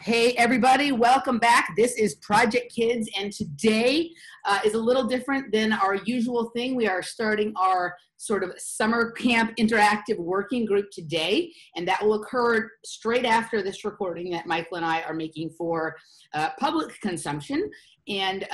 Hey everybody, welcome back. This is Project Kids, and today is a little different than our usual thing. We are starting our sort of summer camp interactive working group today, and that will occur straight after this recording that Michael and I are making for public consumption. And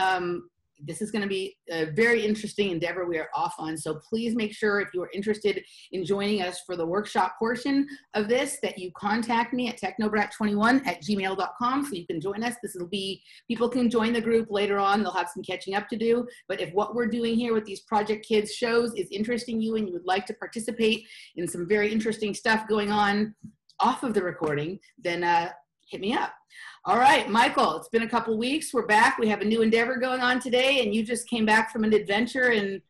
this is going to be a very interesting endeavor we are off on. So please make sure, if you are interested in joining us for the workshop portion of this, that you contact me at technobrat21@gmail.com so you can join us. This will be, people can join the group later on. They'll have some catching up to do. But if what we're doing here with these Project Kids shows is interesting you and you would like to participate in some very interesting stuff going on off of the recording, then hit me up. All right, Michael, it's been a couple weeks. We're back. We have a new endeavor going on today, and you just came back from an adventure, and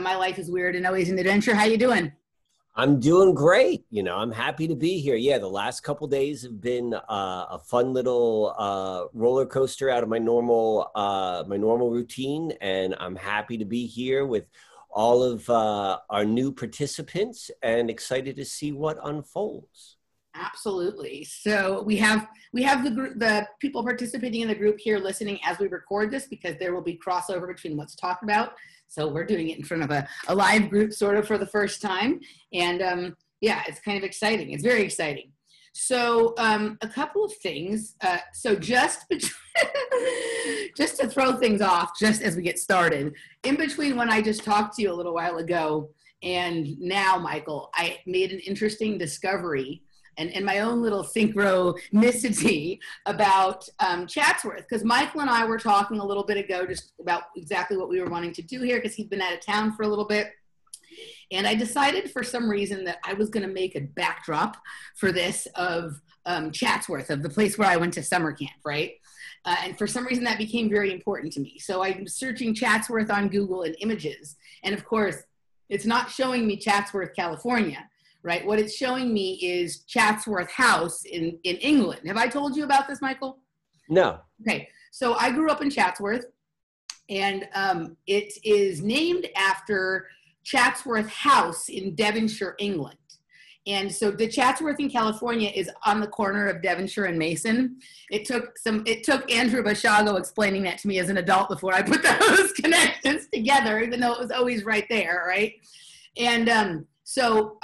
my life is weird and always an adventure. How you doing? I'm doing great. You know, I'm happy to be here. Yeah, the last couple days have been a fun little roller coaster out of my normal routine, and I'm happy to be here with all of our new participants and excited to see what unfolds. Absolutely. So we have the people participating in the group here listening as we record this, because there will be crossover between what's talked about. So we're doing it in front of a live group sort of for the first time. And yeah, it's kind of exciting. It's very exciting. So a couple of things. So just to throw things off, just as we get started, in between when I just talked to you a little while ago and now, Michael, I made an interesting discovery and my own little synchronicity about Chatsworth, because Michael and I were talking a little bit ago just about exactly what we were wanting to do here, because he'd been out of town for a little bit. And I decided for some reason that I was going to make a backdrop for this of Chatsworth, of the place where I went to summer camp, right? And for some reason that became very important to me. So I'm searching Chatsworth on Google in images. And of course, it's not showing me Chatsworth, California. Right, what it's showing me is Chatsworth House in England. Have I told you about this, Michael? No. Okay, so I grew up in Chatsworth, and it is named after Chatsworth House in Devonshire, England. And so the Chatsworth in California is on the corner of Devonshire and Mason. It took Andrew Bashago explaining that to me as an adult before I put those connections together, even though it was always right there, right? And so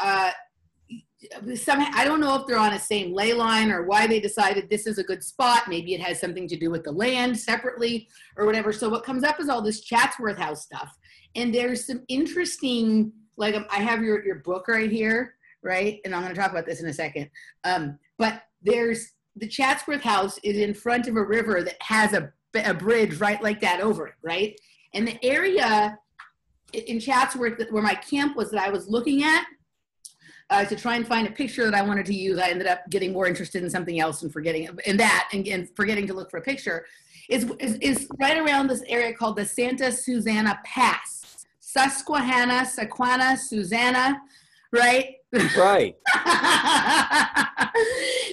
somehow, I don't know if they're on the same ley line or why they decided this is a good spot. Maybe it has something to do with the land separately or whatever. So what comes up is all this Chatsworth House stuff. And there's some interesting, like I have your book right here, right? And I'm going to talk about this in a second. But there's the Chatsworth House is in front of a river that has a bridge right like that over it, right? And the area in Chatsworth where my camp was that I was looking at, to try and find a picture that I wanted to use, I ended up getting more interested in something else and forgetting to look for a picture, is right around this area called the Santa Susquehanna Pass. Susquehanna, Susanna, right? Right.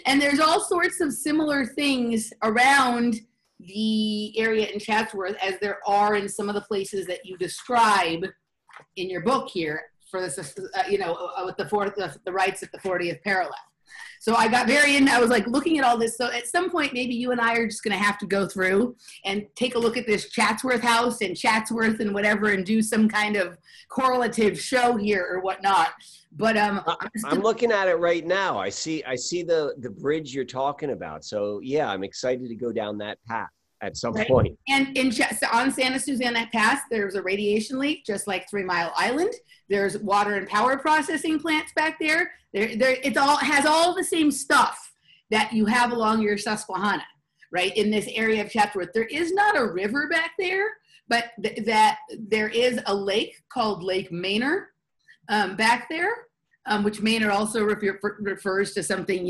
And there's all sorts of similar things around the area in Chatsworth as there are in some of the places that you describe in your book here, for this, with the Rites at the 40th parallel. So I got very in, I was like looking at all this. So at some point, maybe you and I are just going to have to go through and take a look at this Chatsworth House and Chatsworth and whatever, and do some kind of correlative show here or whatnot. But I'm looking at it right now. I see the bridge you're talking about. So yeah, I'm excited to go down that path at some point. And on Santa Susquehanna Pass, there's a radiation leak, just like 3 Mile Island. There's water and power processing plants back there. It has all the same stuff that you have along your Susquehanna, right? In this area of Chatsworth, there is not a river back there, but that there is a lake called Lake Maynard back there, which Maynard also refers to something,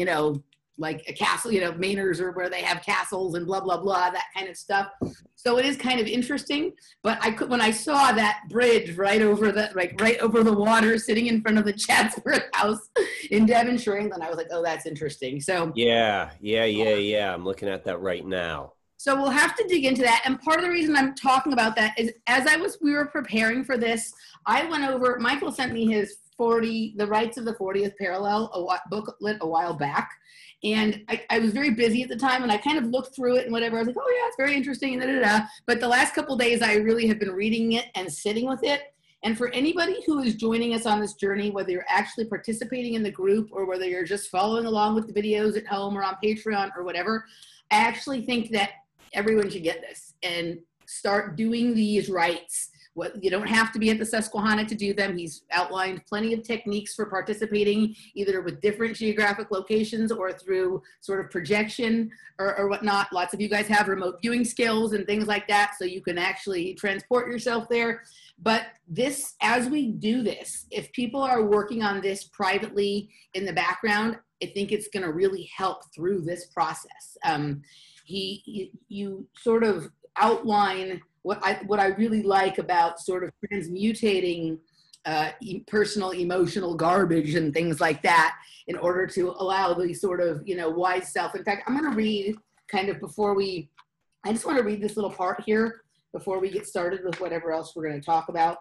like a castle, manors, or where they have castles and blah, blah, blah, that kind of stuff. So it is kind of interesting. But when I saw that bridge right over the water sitting in front of the Chatsworth House in Devonshire, England, I was like, oh, that's interesting. So yeah. I'm looking at that right now. So we'll have to dig into that. And part of the reason I'm talking about that is we were preparing for this, I went over, Michael sent me his the Rites of the 40th Parallel booklet a while back. And I was very busy at the time, and I kind of looked through it and whatever. I was like, oh yeah, it's very interesting, and But the last couple of days, I really have been reading it and sitting with it. And for anybody who is joining us on this journey, whether you're actually participating in the group or whether you're just following along with the videos at home or on Patreon or whatever, I actually think that everyone should get this and start doing these rites. You don't have to be at the Susquehanna to do them. He's outlined plenty of techniques for participating, either with different geographic locations or through sort of projection or whatnot. Lots of you guys have remote viewing skills and things like that, so you can actually transport yourself there. But this, as we do this, if people are working on this privately in the background, I think it's going to really help through this process. You sort of outline what I really like about sort of transmutating personal emotional garbage and things like that in order to allow the sort of, wise self. In fact, I'm going to read kind of I just want to read this little part here before we get started with whatever else we're going to talk about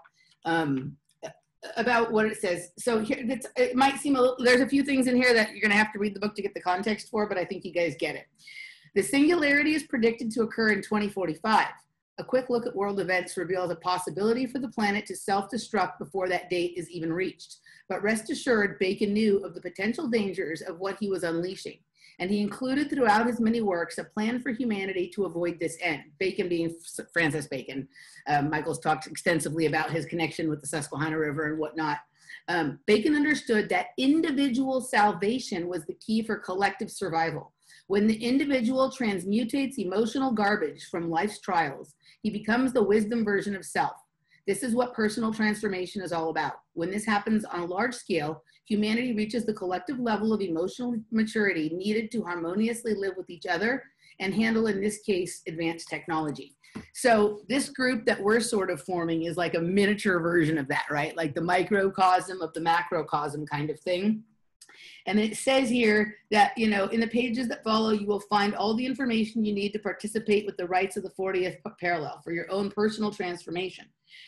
what it says. So here, it might seem there's a few things in here that you're going to have to read the book to get the context for, but I think you guys get it. The singularity is predicted to occur in 2045. A quick look at world events reveals a possibility for the planet to self-destruct before that date is even reached. But rest assured, Bacon knew of the potential dangers of what he was unleashing, and he included throughout his many works a plan for humanity to avoid this end. Bacon being Francis Bacon. Michael's talked extensively about his connection with the Susquehanna River and whatnot. Bacon understood that individual salvation was the key for collective survival. When the individual transmutates emotional garbage from life's trials, he becomes the wisdom version of self. This is what personal transformation is all about. When this happens on a large scale, humanity reaches the collective level of emotional maturity needed to harmoniously live with each other and handle, in this case, advanced technology. So this group that we're sort of forming is like a miniature version of that, right? Like the microcosm of the macrocosm kind of thing. And it says here that, in the pages that follow, you will find all the information you need to participate with the Rites of the 40th Parallel for your own personal transformation.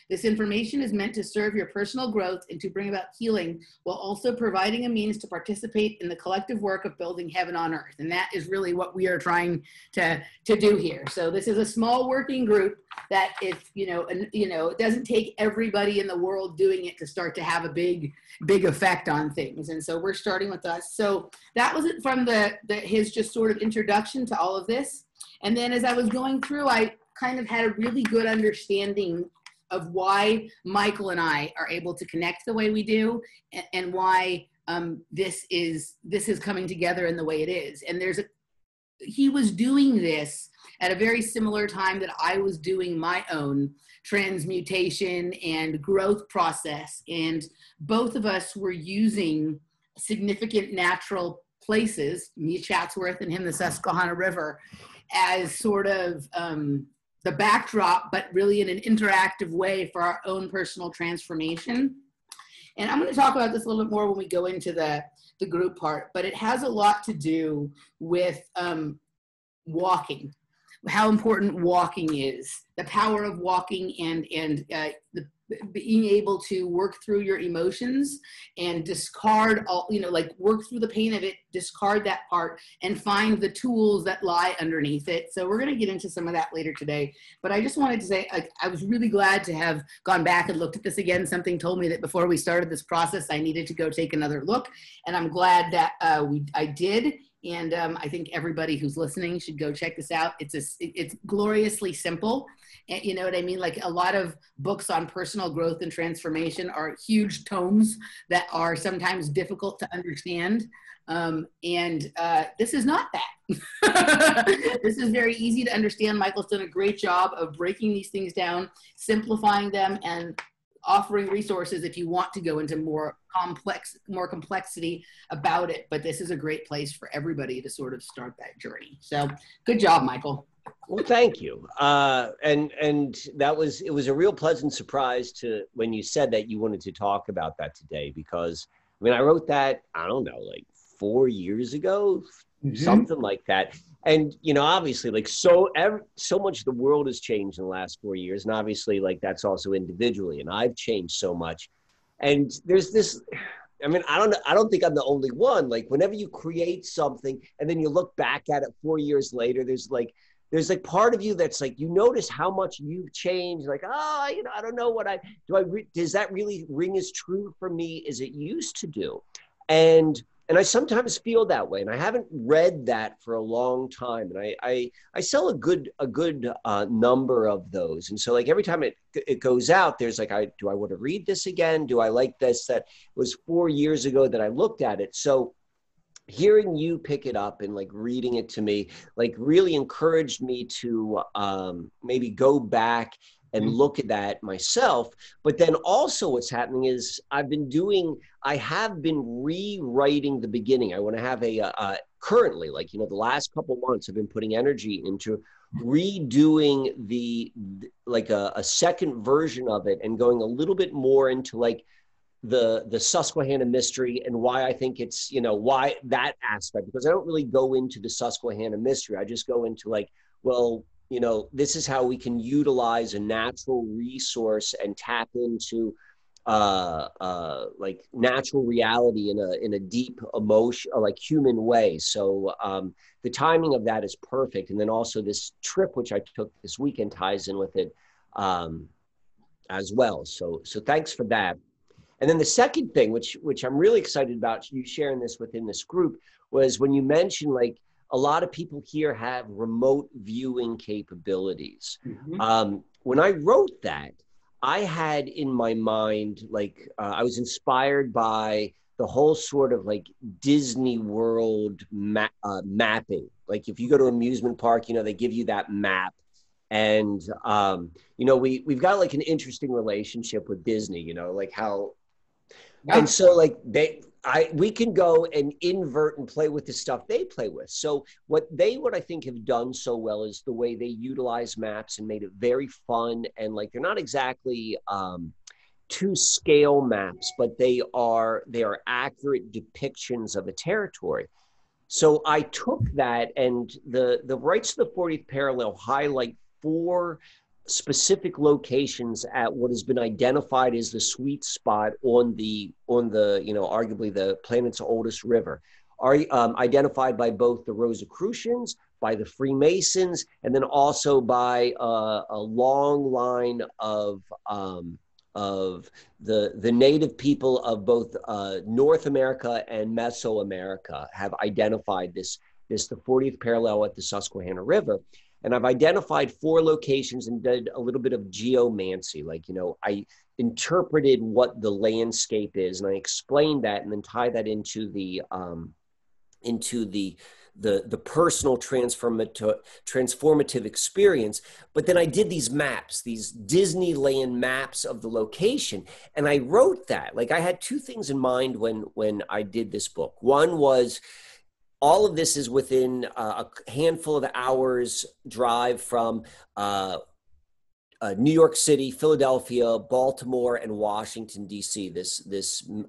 This information is meant to serve your personal growth and to bring about healing, while also providing a means to participate in the collective work of building heaven on earth. And that is really what we are trying to do here. So this is a small working group that if, it doesn't take everybody in the world doing it to start to have a big effect on things. And so we're starting with us. So that was it from his just sort of introduction to all of this. And then as I was going through, I kind of had a really good understanding of why Michael and I are able to connect the way we do, and why this is coming together in the way it is. And he was doing this at a very similar time that I was doing my own transmutation and growth process. And both of us were using significant natural places, me Chatsworth and him the Susquehanna River, as sort of the backdrop, but really in an interactive way for our own personal transformation. And I'm going to talk about this a little bit more when we go into the group part, but it has a lot to do with walking, how important walking is, the power of walking, and being able to work through your emotions and discard all, work through the pain of it, discard that part, and find the tools that lie underneath it. So we're going to get into some of that later today. But I just wanted to say, I was really glad to have gone back and looked at this again. Something told me that before we started this process, I needed to go take another look. And I'm glad that I did. And I think everybody who's listening should go check this out. It's gloriously simple. And you know what I mean? Like a lot of books on personal growth and transformation are huge tomes that are sometimes difficult to understand. This is not that. This is very easy to understand. Michael's done a great job of breaking these things down, simplifying them, and offering resources if you want to go into more complexity about it. But this is a great place for everybody to sort of start that journey. So good job, Michael. Well, thank you. And it was a real pleasant surprise when you said that you wanted to talk about that today, because I wrote that, I don't know, like 4 years ago, something like that. And, obviously, like so much of the world has changed in the last 4 years. And obviously, like that's also individually. And I've changed so much. And there's this, I mean, I don't think I'm the only one. Like whenever you create something and then you look back at it 4 years later, there's like part of you that's like, you notice how much you've changed. Like, oh, you know, I don't know what does that really ring as true for me as it used to do? And I sometimes feel that way, and I haven't read that for a long time. And I sell a good number of those, and so like every time it goes out, there's like, do I want to read this again? Do I like this? That was 4 years ago that I looked at it. So hearing you pick it up and like reading it to me, like really encouraged me to maybe go back and look at that myself. But then also what's happening is I have been rewriting the beginning. I want to have currently, like, you know, the last couple months I've been putting energy into redoing like a second version of it and going a little bit more into like the Susquehanna mystery and why I think it's, you know, why that aspect, because I don't really go into the Susquehanna mystery. I just go into like, well, you know, this is how we can utilize a natural resource and tap into like natural reality in a deep emotion, like human way. So the timing of that is perfect. And then also this trip, which I took this weekend, ties in with it as well. So thanks for that. And then the second thing, which I'm really excited about you sharing this within this group, was when you mentioned like a lot of people here have remote viewing capabilities. Mm-hmm. When I wrote that, I had in my mind, like I was inspired by the whole sort of like Disney World mapping. Like if you go to an amusement park, you know, they give you that map. And, you know, we've got like an interesting relationship with Disney, you know, like how, yeah. And so like we can go and invert and play with the stuff they play with. So what I think have done so well is the way they utilize maps and made it very fun. And like, they're not exactly to scale maps, but they are accurate depictions of a territory. So I took that, and the Rites of the 40th Parallel highlight 4 specific locations at what has been identified as the sweet spot on the you know, arguably the planet's oldest river, are identified by both the Rosicrucians, by the Freemasons, and then also by a long line of the native people of both North America and Mesoamerica have identified the 40th parallel at the Susquehanna River. And I've identified 4 locations and did a little bit of geomancy. Like, you know, I interpreted what the landscape is, and I explained that, and then tie that into the personal transformative experience. But then I did these maps, these Disneyland maps of the location. And I wrote that, like I had 2 things in mind when I did this book. One was, all of this is within a handful of hours drive from New York City, Philadelphia, Baltimore, and Washington, D.C., this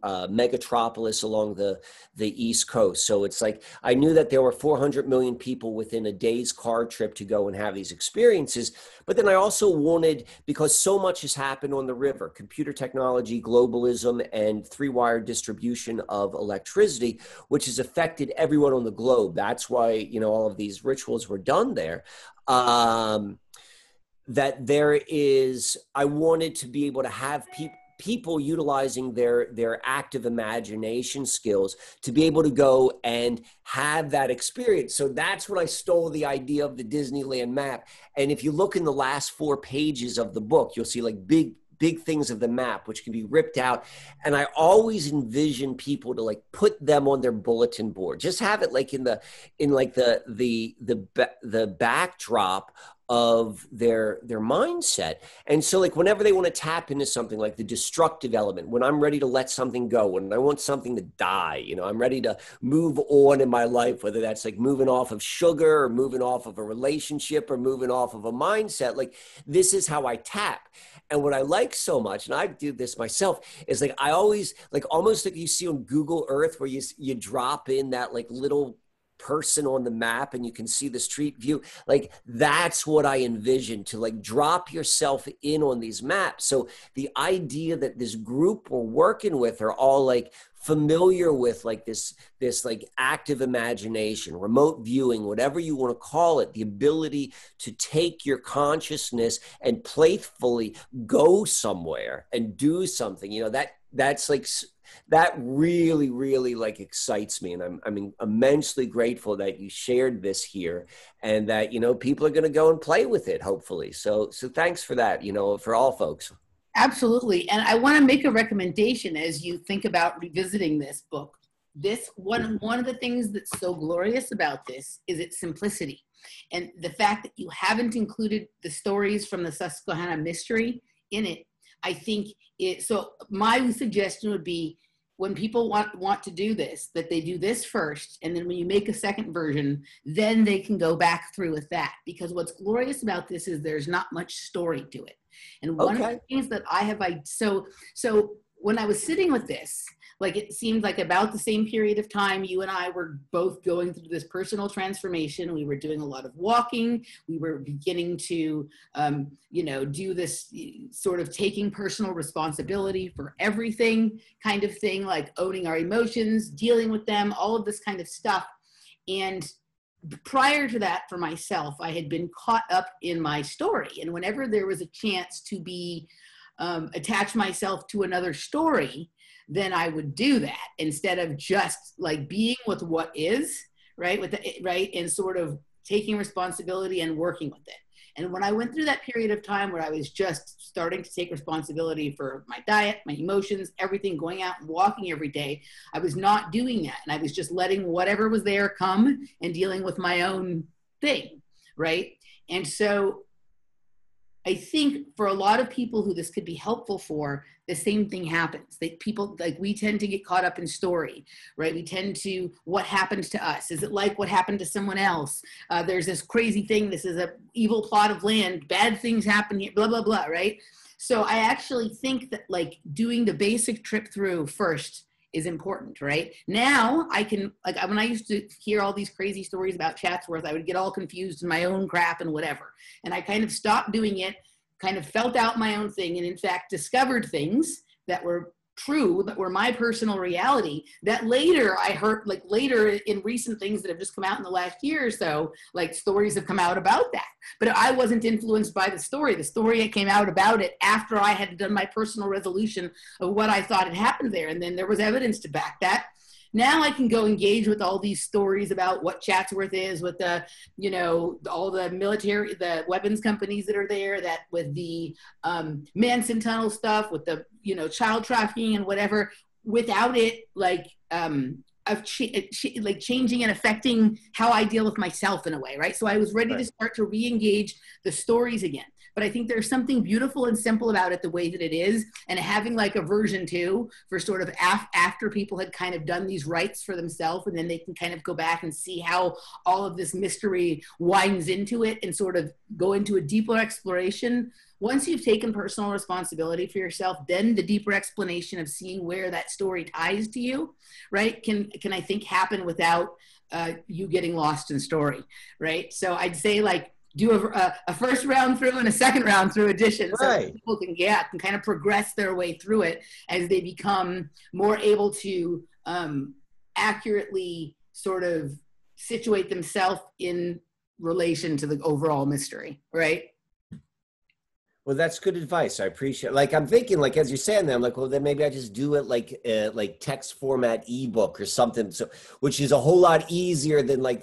megatropolis along the East Coast. So it's like, I knew that there were 400 million people within a day's car trip to go and have these experiences. But then I also wanted, because so much has happened on the river, computer technology, globalism, and 3-wire distribution of electricity, which has affected everyone on the globe. That's why, you know, all of these rituals were done there. That I wanted to be able to have people utilizing their active imagination skills to be able to go and have that experience. So that's when I stole the idea of the Disneyland map. And if you look in the last 4 pages of the book, you'll see like big things of the map, which can be ripped out. And I always envision people to like put them on their bulletin board, just have it like in the backdrop of their mindset. And so like whenever they want to tap into something like the destructive element, when I'm ready to let something go, when I want something to die, you know, I'm ready to move on in my life, whether that's like moving off of sugar or moving off of a relationship or moving off of a mindset, like this is how I tap. And what I like so much, and I do this myself, is like I always like almost like you see on Google Earth where you drop in that like little person on the map and you can see the street view. Like, that's what I envision, to like drop yourself in on these maps. So the idea that this group we're working with are all like familiar with like this like active imagination, remote viewing, whatever you want to call it, the ability to take your consciousness and playfully go somewhere and do something, you know, that's like, that really, really like excites me. And I'm immensely grateful that you shared this here, and that, you know, people are going to go and play with it, hopefully. So thanks for that, you know, for all folks. Absolutely. And I want to make a recommendation as you think about revisiting this book. This one of the things that's so glorious about this is its simplicity. And the fact that you haven't included the stories from the Susquehanna mystery in it, I think so my suggestion would be, when people want to do this, that they do this first, and then when you make a second version, then they can go back through with that. Because what's glorious about this is there's not much story to it. And one of the things that I have, so when I was sitting with this, like, it seemed like about the same period of time, you and I were both going through this personal transformation. We were doing a lot of walking. We were beginning to, you know, do this sort of taking personal responsibility for everything kind of thing, like owning our emotions, dealing with them, all of this kind of stuff. And prior to that, for myself, I had been caught up in my story. And whenever there was a chance to be, attach myself to another story, then I would do that instead of just like being with what is, right? Right. And sort of taking responsibility and working with it. And when I went through that period of time where I was just starting to take responsibility for my diet, my emotions, everything, going out and walking every day, I was not doing that. And I was just letting whatever was there come and dealing with my own thing. Right. And so I think for a lot of people who this could be helpful for, the same thing happens. People, like, we tend to get caught up in story, right? We tend to, what happened to us? Is it like what happened to someone else? There's this crazy thing. This is a evil plot of land. Bad things happen here, blah, blah, blah, right? So I actually think that like doing the basic trip through first is important, right? Now I can, like, when I used to hear all these crazy stories about Chatsworth, I would get all confused in my own crap and whatever. And I kind of stopped doing it, kind of felt out my own thing, and in fact discovered things that were true, that were my personal reality, that later I heard, like later in recent things that have just come out in the last year or so, like stories have come out about that. But I wasn't influenced by the story. The story came out about it after I had done my personal resolution of what I thought had happened there. And then there was evidence to back that. Now I can go engage with all these stories about what Chatsworth is, with the, you know, all the military, the weapons companies that are there, that with the Manson tunnel stuff, with the, you know, child trafficking and whatever, without it, like, like changing and affecting how I deal with myself in a way, right? So I was ready to start to re-engage the stories again. But I think there's something beautiful and simple about it the way that it is, and having like a version 2 for sort of after people had kind of done these rites for themselves, and then they can kind of go back and see how all of this mystery winds into it and sort of go into a deeper exploration. Once you've taken personal responsibility for yourself, then the deeper explanation of seeing where that story ties to you, right, can I think happen without you getting lost in story, right? So I'd say, like, do a first round through and a second round through edition, so people can kind of progress their way through it as they become more able to accurately sort of situate themselves in relation to the overall mystery, right? Well, that's good advice. I appreciate it. Like, I'm thinking, like, as you're saying that, I'm like, well, then maybe I just do it like text format ebook or something. So, which is a whole lot easier than like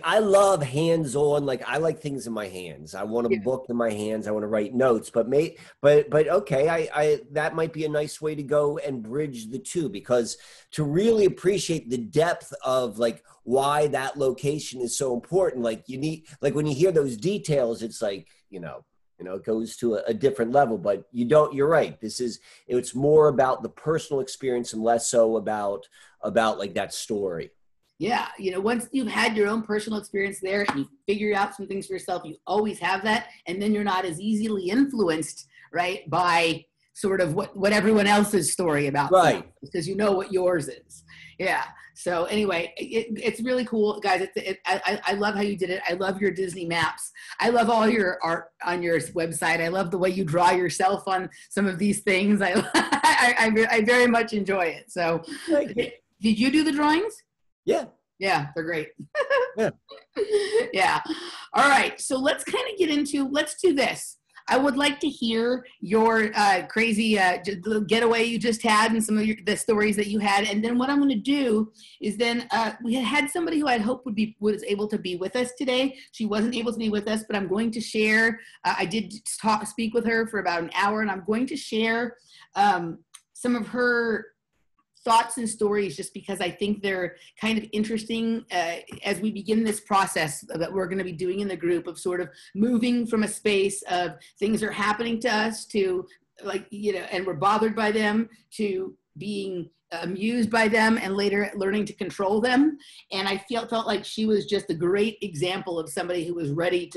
I love hands-on, like I like things in my hands. I want a book in my hands. I want to write notes, but okay. I that might be a nice way to go and bridge the two, because to really appreciate the depth of like why that location is so important. Like, you need, like, when you hear those details, it's like, you know, it goes to a different level, but you're right. It's more about the personal experience and less so about like that story. Yeah. You know, once you've had your own personal experience there and you figure out some things for yourself, you always have that. And then you're not as easily influenced, right, by sort of what everyone else's story about, right, because you know what yours is. Yeah. So anyway, it's really cool, guys. I love how you did it. I love your Disney maps. I love all your art on your website. I love the way you draw yourself on some of these things. I very much enjoy it. So did you do the drawings? Yeah. Yeah, they're great. Yeah. Yeah. All right. So let's kind of get into, let's do this. I would like to hear your crazy getaway you just had and some of the stories that you had. And then what I'm going to do is then we had somebody who I'd hoped was able to be with us today. She wasn't able to be with us, but I'm going to share. I did speak with her for about an hour, and I'm going to share some of her thoughts and stories, just because I think they're kind of interesting as we begin this process that we're going to be doing in the group of sort of moving from a space of things are happening to us to, like, you know, and we're bothered by them, to being amused by them, and later learning to control them. And I felt like she was just a great example of somebody who was ready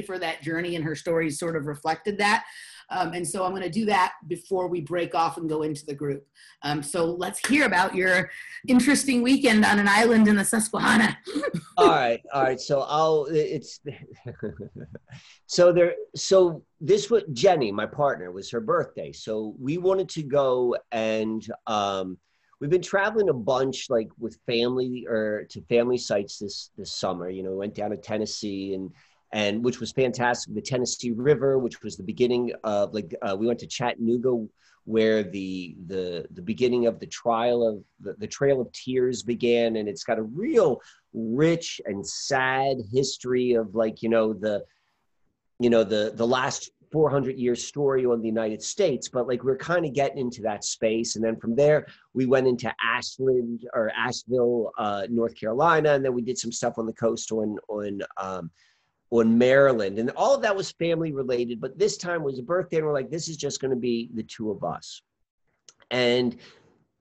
for that journey, and her stories sort of reflected that. And so I'm going to do that before we break off and go into the group. So let's hear about your interesting weekend on an island in the Susquehanna. All right. So so this was Jenny, my partner, was her birthday. So we wanted to go, and we've been traveling a bunch, like with family or to family sites this summer. You know, we went down to Tennessee and which was fantastic. The Tennessee River, which was the beginning of we went to Chattanooga, where the beginning of the Trail of Tears began, and it's got a real rich and sad history of the last 400 years story on the United States, but like we're kind of getting into that space. And then from there, we went into Asheville, North Carolina, and then we did some stuff on the coast on Maryland, and all of that was family related. But this time was a birthday, and we're like, this is just going to be the two of us. And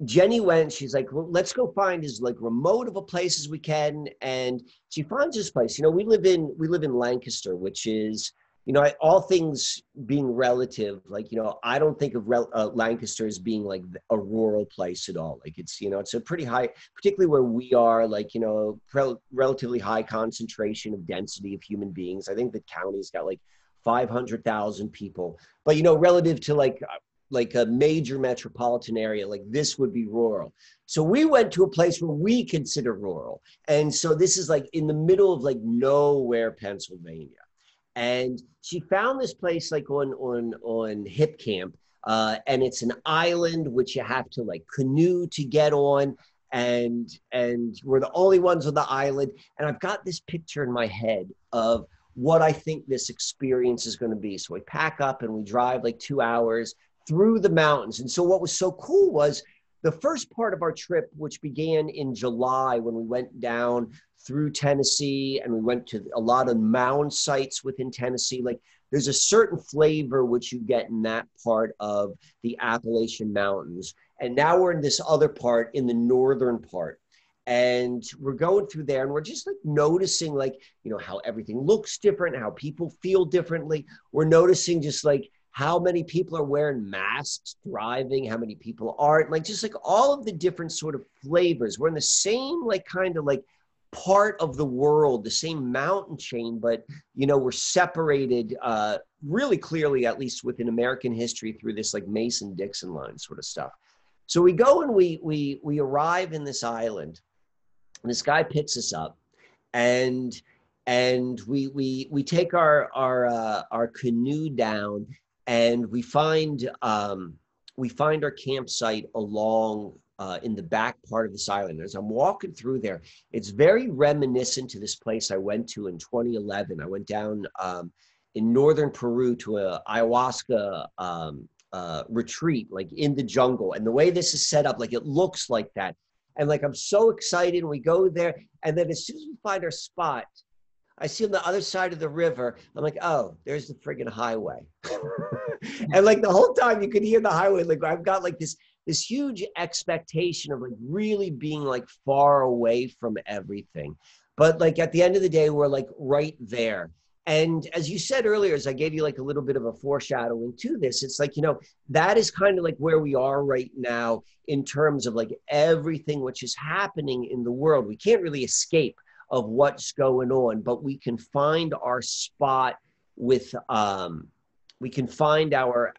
Jenny went, she's like, well, let's go find as like remote of a place as we can. And she finds this place. You know, we live in Lancaster, which is, you know, all things being relative, like, you know, I don't think of Lancaster as being like a rural place at all. Like it's, you know, it's a pretty high, particularly where we are, like, you know, relatively high concentration of density of human beings. I think the county's got like 500,000 people, but, you know, relative to like a major metropolitan area, like this would be rural. So we went to a place where we consider rural. And so this is like in the middle of like nowhere, Pennsylvania. And she found this place like on Hip Camp, and it's an island which you have to like canoe to get on, and we're the only ones on the island. And I've got this picture in my head of what I think this experience is going to be. So we pack up and we drive like 2 hours through the mountains. And so what was so cool was the first part of our trip, which began in July when we went down through Tennessee, and we went to a lot of mound sites within Tennessee. Like there's a certain flavor which you get in that part of the Appalachian Mountains. And now we're in this other part, in the northern part. And we're going through there, and we're just like noticing, like, you know, how everything looks different, how people feel differently. We're noticing just like how many people are wearing masks driving, how many people aren't, like just like all of the different sort of flavors. We're in the same like kind of like part of the world, the same mountain chain, but, you know, we're separated really clearly, at least within American history, through this like Mason-Dixon line sort of stuff. So we go and we arrive in this island, and this guy picks us up, and we take our canoe down, and we find our campsite along in the back part of this island. As I'm walking through there, it's very reminiscent to this place I went to in 2011. I went down in northern Peru to a ayahuasca retreat, like in the jungle. And the way this is set up, like it looks like that. And like, I'm so excited. We go there, and then as soon as we find our spot, I see on the other side of the river, I'm like, oh, there's the friggin' highway. And like the whole time you could hear the highway. Like I've got like this huge expectation of like really being like far away from everything. But like at the end of the day, we're like right there. And as you said earlier, as I gave you like a little bit of a foreshadowing to this, it's like, that is kind of like where we are right now in terms of like everything which is happening in the world. We can't really escape of what's going on, but we can find our spot with, we can find our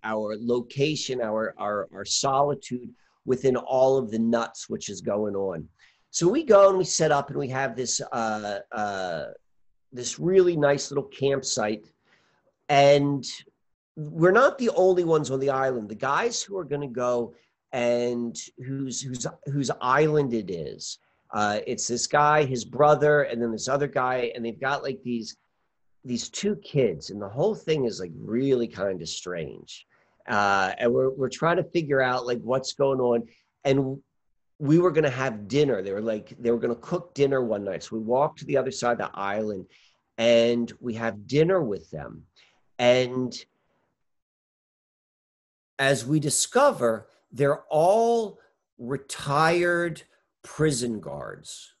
location, our solitude within all of the nuts which is going on. So we go and we set up and we have this, this really nice little campsite, and we're not the only ones on the island. The guys who are going to go and whose island it is, it's this guy, his brother, and then this other guy, and they've got like these two kids, and the whole thing is like really kind of strange. And we're trying to figure out like what's going on, and we were going to have dinner. They were going to cook dinner one night. So we walked to the other side of the island and we have dinner with them. And as we discover, they're all retired prison guards.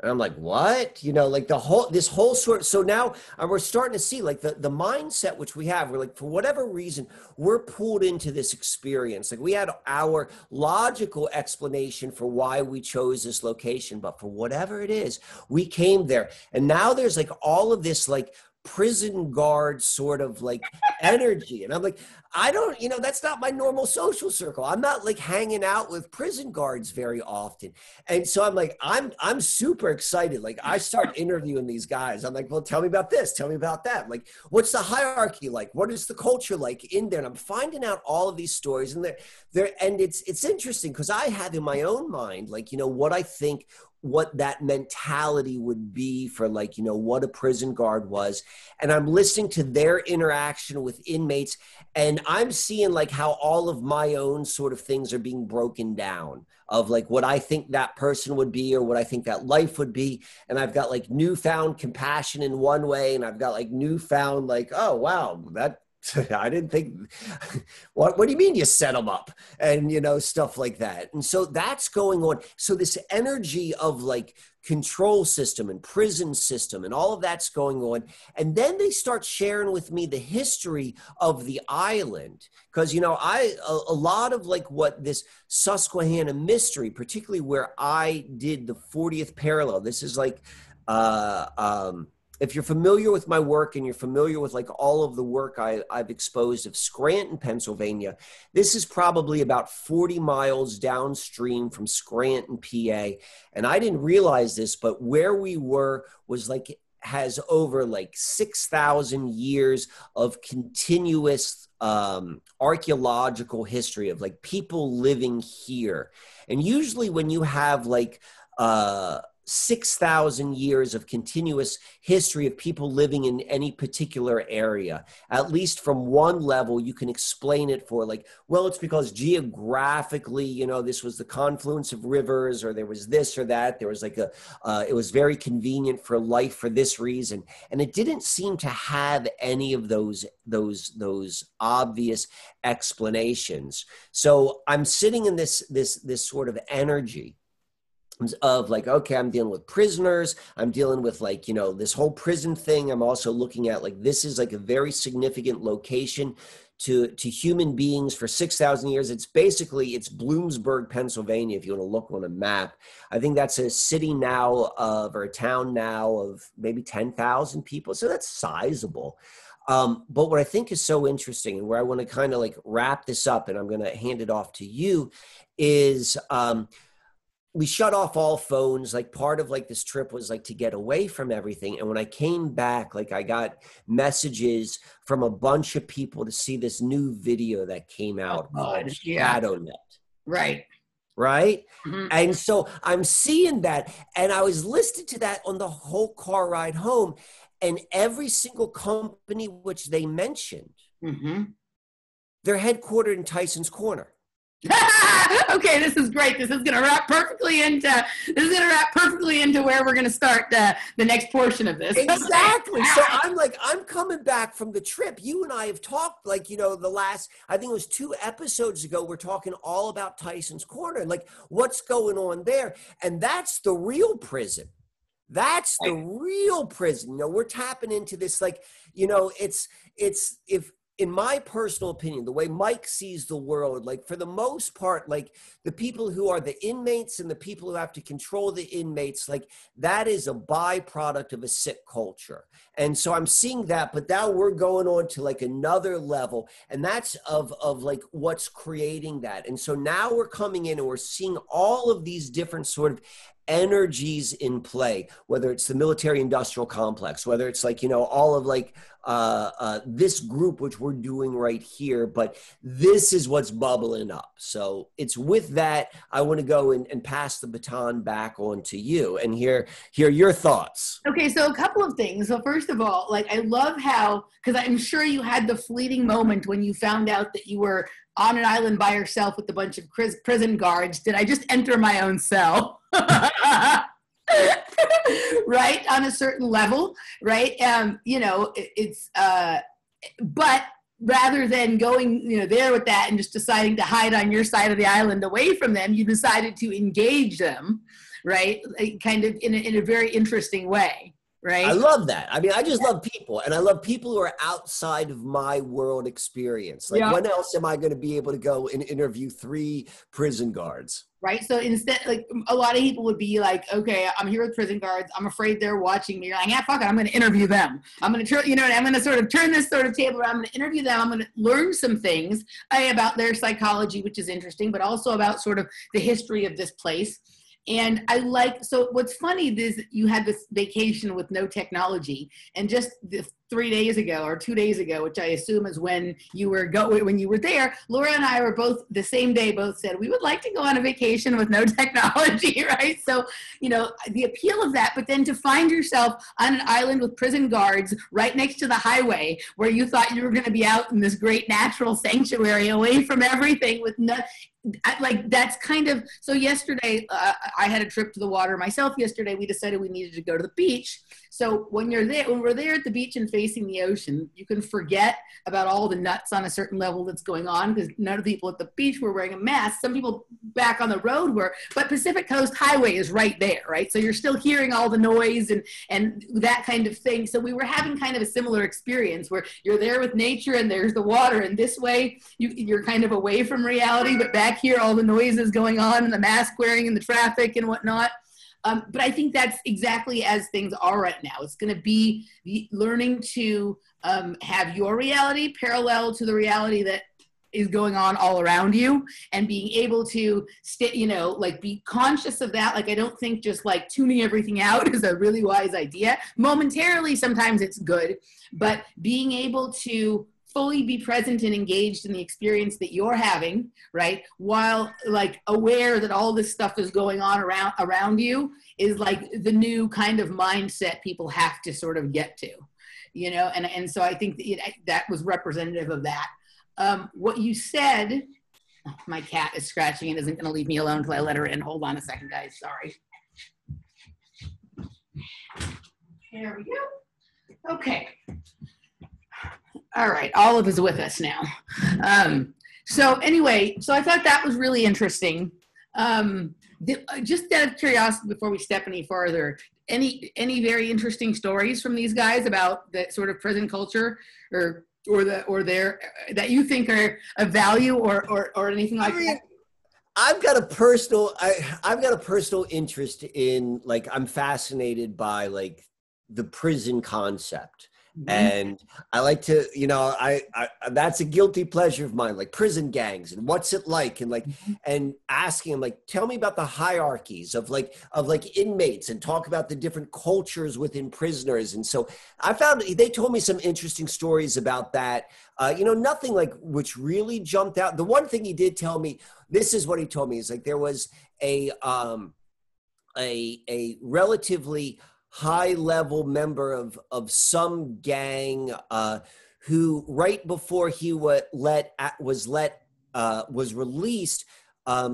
And I'm like, what? Like this whole sort. So now we're starting to see like the mindset which we have. We're like, for whatever reason, we're pulled into this experience. Like we had our logical explanation for why we chose this location, but for whatever it is, we came there. And now there's like all of this like prison guard sort of like energy. And I'm like, I don't, that's not my normal social circle. I'm not like hanging out with prison guards very often. And so I'm like, I'm super excited. Like I start interviewing these guys. I'm like, well, tell me about this. Tell me about that. Like, what's the hierarchy like? What is the culture like in there? And I'm finding out all of these stories, and and it's interesting because I have in my own mind, like, what I think, what that mentality would be for like, what a prison guard was. And I'm listening to their interaction with inmates, and I'm seeing like how all of my own sort of things are being broken down of like what I think that person would be or what I think that life would be. And I've got like newfound compassion in one way, and I've got like newfound like, oh, wow, that I didn't think, what do you mean you set them up? And, stuff like that. And so that's going on. So this energy of like control system and prison system and all of that's going on. And then they start sharing with me the history of the island. Because, a lot of like what this Susquehanna mystery, particularly where I did the 40th parallel, this is like, if you're familiar with my work and you're familiar with like all of the work I've exposed of Scranton, Pennsylvania, this is probably about 40 miles downstream from Scranton, PA. And I didn't realize this, but where we were was like, has over like 6,000 years of continuous archaeological history of like people living here. And usually when you have like 6,000 years of continuous history of people living in any particular area, at least from one level, you can explain it for like, well, it's because geographically, this was the confluence of rivers, or there was this or that. There was like it was very convenient for life for this reason. And it didn't seem to have any of those obvious explanations. So I'm sitting in this sort of energy of like, okay, I'm dealing with prisoners. I'm dealing with like, this whole prison thing. I'm also looking at like, this is like a very significant location to human beings for 6,000 years. It's Bloomsburg, Pennsylvania. If you want to look on a map, I think that's a city now or a town now of maybe 10,000 people. So that's sizable. But what I think is so interesting, and where I want to kind of like wrap this up, and I'm going to hand it off to you, is, we shut off all phones. Like part of like this trip was like to get away from everything. And when I came back, like I got messages from a bunch of people to see this new video that came out called ShadowNet. Right. Right. Mm-hmm. And so I'm seeing that, and I was listening to that on the whole car ride home, and every single company which they mentioned, mm-hmm. they're headquartered in Tyson's Corner. Okay, this is great. This is going to wrap perfectly into where we're going to start the next portion of this. Exactly. So I'm coming back from the trip. You and I have talked like, the last, I think it was 2 episodes ago, we're talking all about Tyson's Corner and like what's going on there. And that's the real prison. That's the real prison. You know, we're tapping into this, like, you know, it's if, in my personal opinion, the way Mike sees the world, like for the most part, like the people who are the inmates and the people who have to control the inmates, like that is a byproduct of a sick culture. And so I'm seeing that, but now we're going on to like another level, and that's of like what's creating that. And so now we're coming in and we're seeing all of these different sort of energies in play, whether it's the military industrial complex, whether it's like, you know, all of like this group, which we're doing right here, but this is what's bubbling up. So it's with that, I want to go and pass the baton back on to you and hear your thoughts. Okay, so a couple of things. So first of all, like I love how, because I'm sure you had the fleeting moment when you found out that you were on an island by yourself with a bunch of prison guards. Did I just enter my own cell? Right, on a certain level, right? You know, but rather than going, you know, there with that and just deciding to hide on your side of the island away from them, you decided to engage them, right? Kind of in a very interesting way. Right. I love that. I mean, I just love people, and I love people who are outside of my world experience. Like, when else am I going to be able to go and interview 3 prison guards? Right. So instead, like a lot of people would be like, okay, I'm here with prison guards. I'm afraid they're watching me. You're like, yeah, fuck it. I'm going to interview them. I'm going to, you know, I'm going to sort of turn this sort of table around. I'm going to interview them. I'm going to learn some things about their psychology, which is interesting, but also about sort of the history of this place. And I like, so what's funny is you had this vacation with no technology, and just 3 days ago or 2 days ago, which I assume is when you were there, Laura and I were both the same day, both said, we would like to go on a vacation with no technology, right? So, you know, the appeal of that, but then to find yourself on an island with prison guards right next to the highway where you thought you were going to be out in this great natural sanctuary away from everything with no, like that's kind of, so yesterday I had a trip to the water myself yesterday. We decided we needed to go to the beach. So when we're there at the beach and facing the ocean, you can forget about all the nuts on a certain level that's going on, because none of the people at the beach were wearing a mask. Some people back on the road were, but Pacific Coast Highway is right there, right? So you're still hearing all the noise and that kind of thing. So we were having kind of a similar experience where you're there with nature and there's the water, and this way you're kind of away from reality, but back here all the noises going on and the mask wearing and the traffic and whatnot. But I think that's exactly as things are right now. It's going to be learning to have your reality parallel to the reality that is going on all around you, and being able to stay, you know, like be conscious of that. Like, I don't think just like tuning everything out is a really wise idea. Momentarily, sometimes it's good, but being able to fully be present and engaged in the experience that you're having, right? While like aware that all this stuff is going on around you is like the new kind of mindset people have to sort of get to, you know? And so I think that was representative of that. What you said, oh, my cat is scratching and isn't gonna leave me alone until I let her in. Hold on a second, guys, sorry. There we go. Okay. All right, Olive is with us now. So anyway, so I thought that was really interesting. Just out of curiosity, before we step any farther, any very interesting stories from these guys about the sort of prison culture, or their that you think are of value, or anything like that? I've got a personal interest in, like, I'm fascinated by like the prison concept. Mm-hmm. And I like to, you know, I that's a guilty pleasure of mine, like prison gangs and what's it like, and like, mm-hmm. and asking them, like, tell me about the hierarchies of inmates, and talk about the different cultures within prisoners. And so I found, they told me some interesting stories about that. You know, nothing like which really jumped out. The one thing he did tell me, this is what he told me, is like there was a relatively high-level member of some gang who, right before he was released,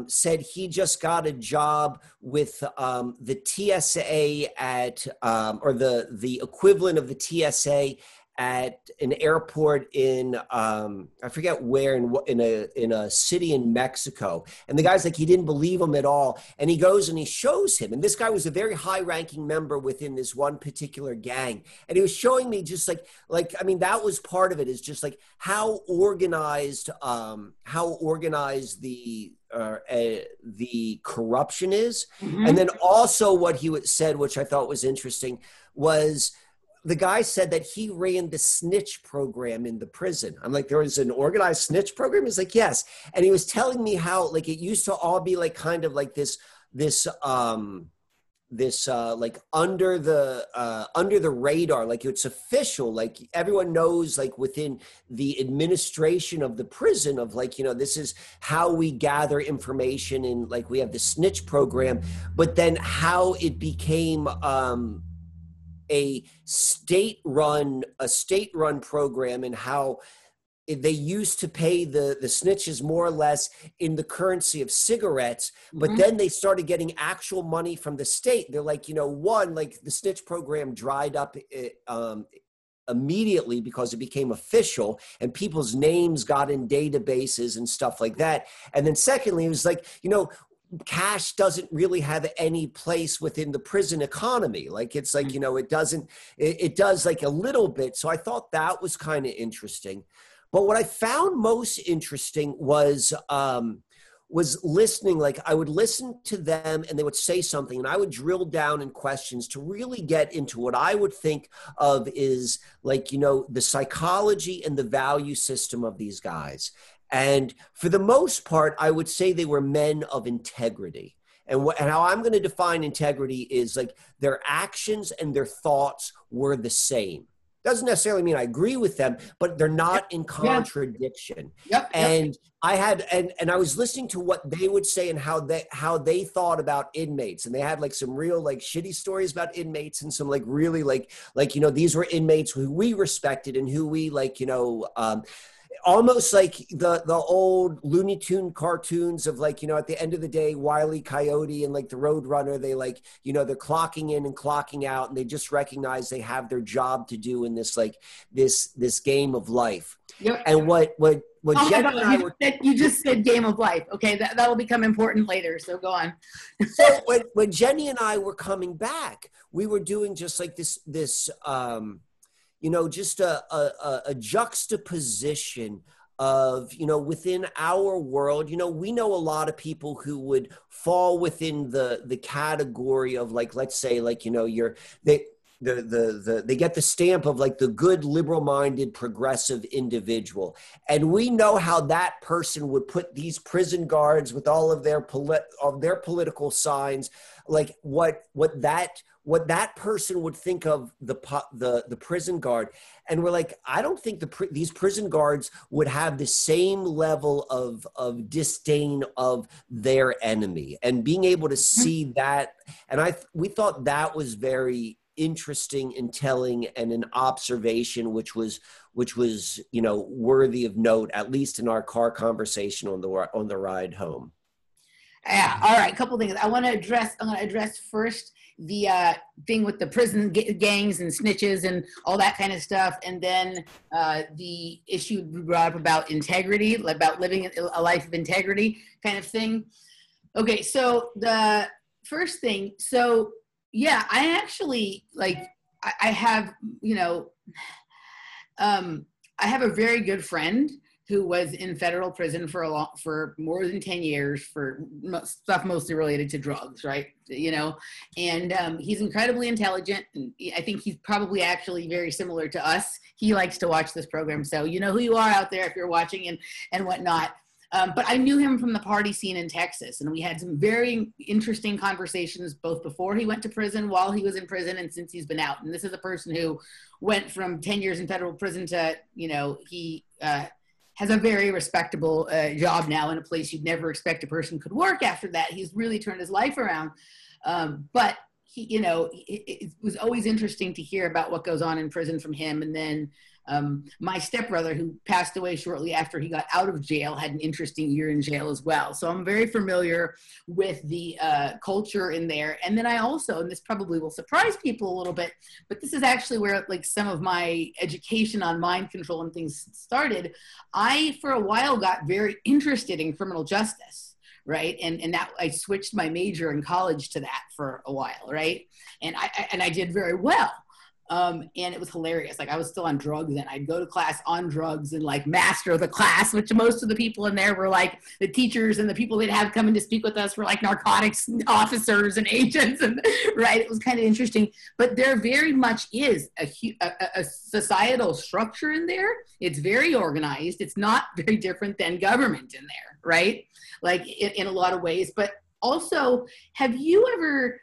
said he just got a job with the TSA at or the equivalent of the TSA at an airport in I forget where, in a city in Mexico, and the guy's like, he didn't believe him at all, and he goes and he shows him, and this guy was a very high-ranking member within this one particular gang, and he was showing me just like I mean, that was part of it, is just like how organized the corruption is. Mm-hmm. And then also what he said, which I thought was interesting, was the guy said that he ran the snitch program in the prison. I'm like, there was an organized snitch program? He's like, yes. And he was telling me how like it used to all be like kind of like this like under the radar, like it's official, like everyone knows, like within the administration of the prison, of like, you know, this is how we gather information, and like we have the snitch program. But then how it became a state-run program, and how they used to pay the snitches more or less in the currency of cigarettes, but Mm-hmm. then they started getting actual money from the state. They're like, you know, like the snitch program dried up immediately because it became official and people's names got in databases and stuff like that. And then secondly, it was like, you know, cash doesn't really have any place within the prison economy. Like, it's like, you know, it does like a little bit. So I thought that was kind of interesting. But what I found most interesting was listening. Like, I would listen to them and they would say something, and I would drill down in questions to really get into what I would think of is like, you know, the psychology and the value system of these guys. And for the most part, I would say they were men of integrity. And how I'm going to define integrity is like their actions and their thoughts were the same. Doesn't necessarily mean I agree with them, but they're not in contradiction. Yep. And I had, and I was listening to what they would say and how they thought about inmates. And they had like some real like shitty stories about inmates, and some like really like, you know, these were inmates who we respected and who we like, you know, almost like the old Looney Tune cartoons of like, you know, at the end of the day, Wile E. Coyote and like the Roadrunner, they like, you know, they're clocking in and clocking out, and they just recognize they have their job to do in this, like this game of life. Yep. And what Jen and I were, you just said game of life. Okay, that will become important later. So go on. So when Jenny and I were coming back, we were doing just like this you know, just a juxtaposition of, you know, within our world. You know, we know a lot of people who would fall within the category of like, let's say, like, you know, they get the stamp of like the good, liberal-minded, progressive individual. And we know how that person would put these prison guards with all of their political signs, like what that person would think of the prison guard. And we're like, I don't think these prison guards would have the same level of disdain of their enemy, and being able to see that. And we thought that was very interesting and telling, and an observation which was, you know, worthy of note, at least in our car conversation on the ride home. Yeah. All right. A couple things I'm going to address first. The thing with the prison gangs and snitches and all that kind of stuff. And then the issue we brought up about integrity, about living a life of integrity kind of thing. Okay, so the first thing, so yeah, I actually, like, I have, you know, I have a very good friend who was in federal prison for more than 10 years for stuff mostly related to drugs, right? You know, and he's incredibly intelligent, and I think he's probably actually very similar to us. He likes to watch this program, so you know who you are out there if you're watching and whatnot. But I knew him from the party scene in Texas, and we had some very interesting conversations both before he went to prison, while he was in prison, and since he's been out. And this is a person who went from 10 years in federal prison to, you know, he has a very respectable job now in a place you'd never expect a person could work after that. He's really turned his life around. But it was always interesting to hear about what goes on in prison from him. And then my stepbrother, who passed away shortly after he got out of jail, had an interesting year in jail as well. So I'm very familiar with the culture in there. And then I also, and this probably will surprise people a little bit, but this is actually where like some of my education on mind control and things started. I, for a while, got very interested in criminal justice. Right. And that I switched my major in college to that for a while. Right. And I did very well. And it was hilarious. Like I was still on drugs and I'd go to class on drugs and like master the class, which most of the people in there were like the teachers and the people they'd have coming to speak with us were like narcotics officers and agents. And right. It was kind of interesting, but there very much is a societal structure in there. It's very organized. It's not very different than government in there. Right. Like in a lot of ways, but also, have you ever,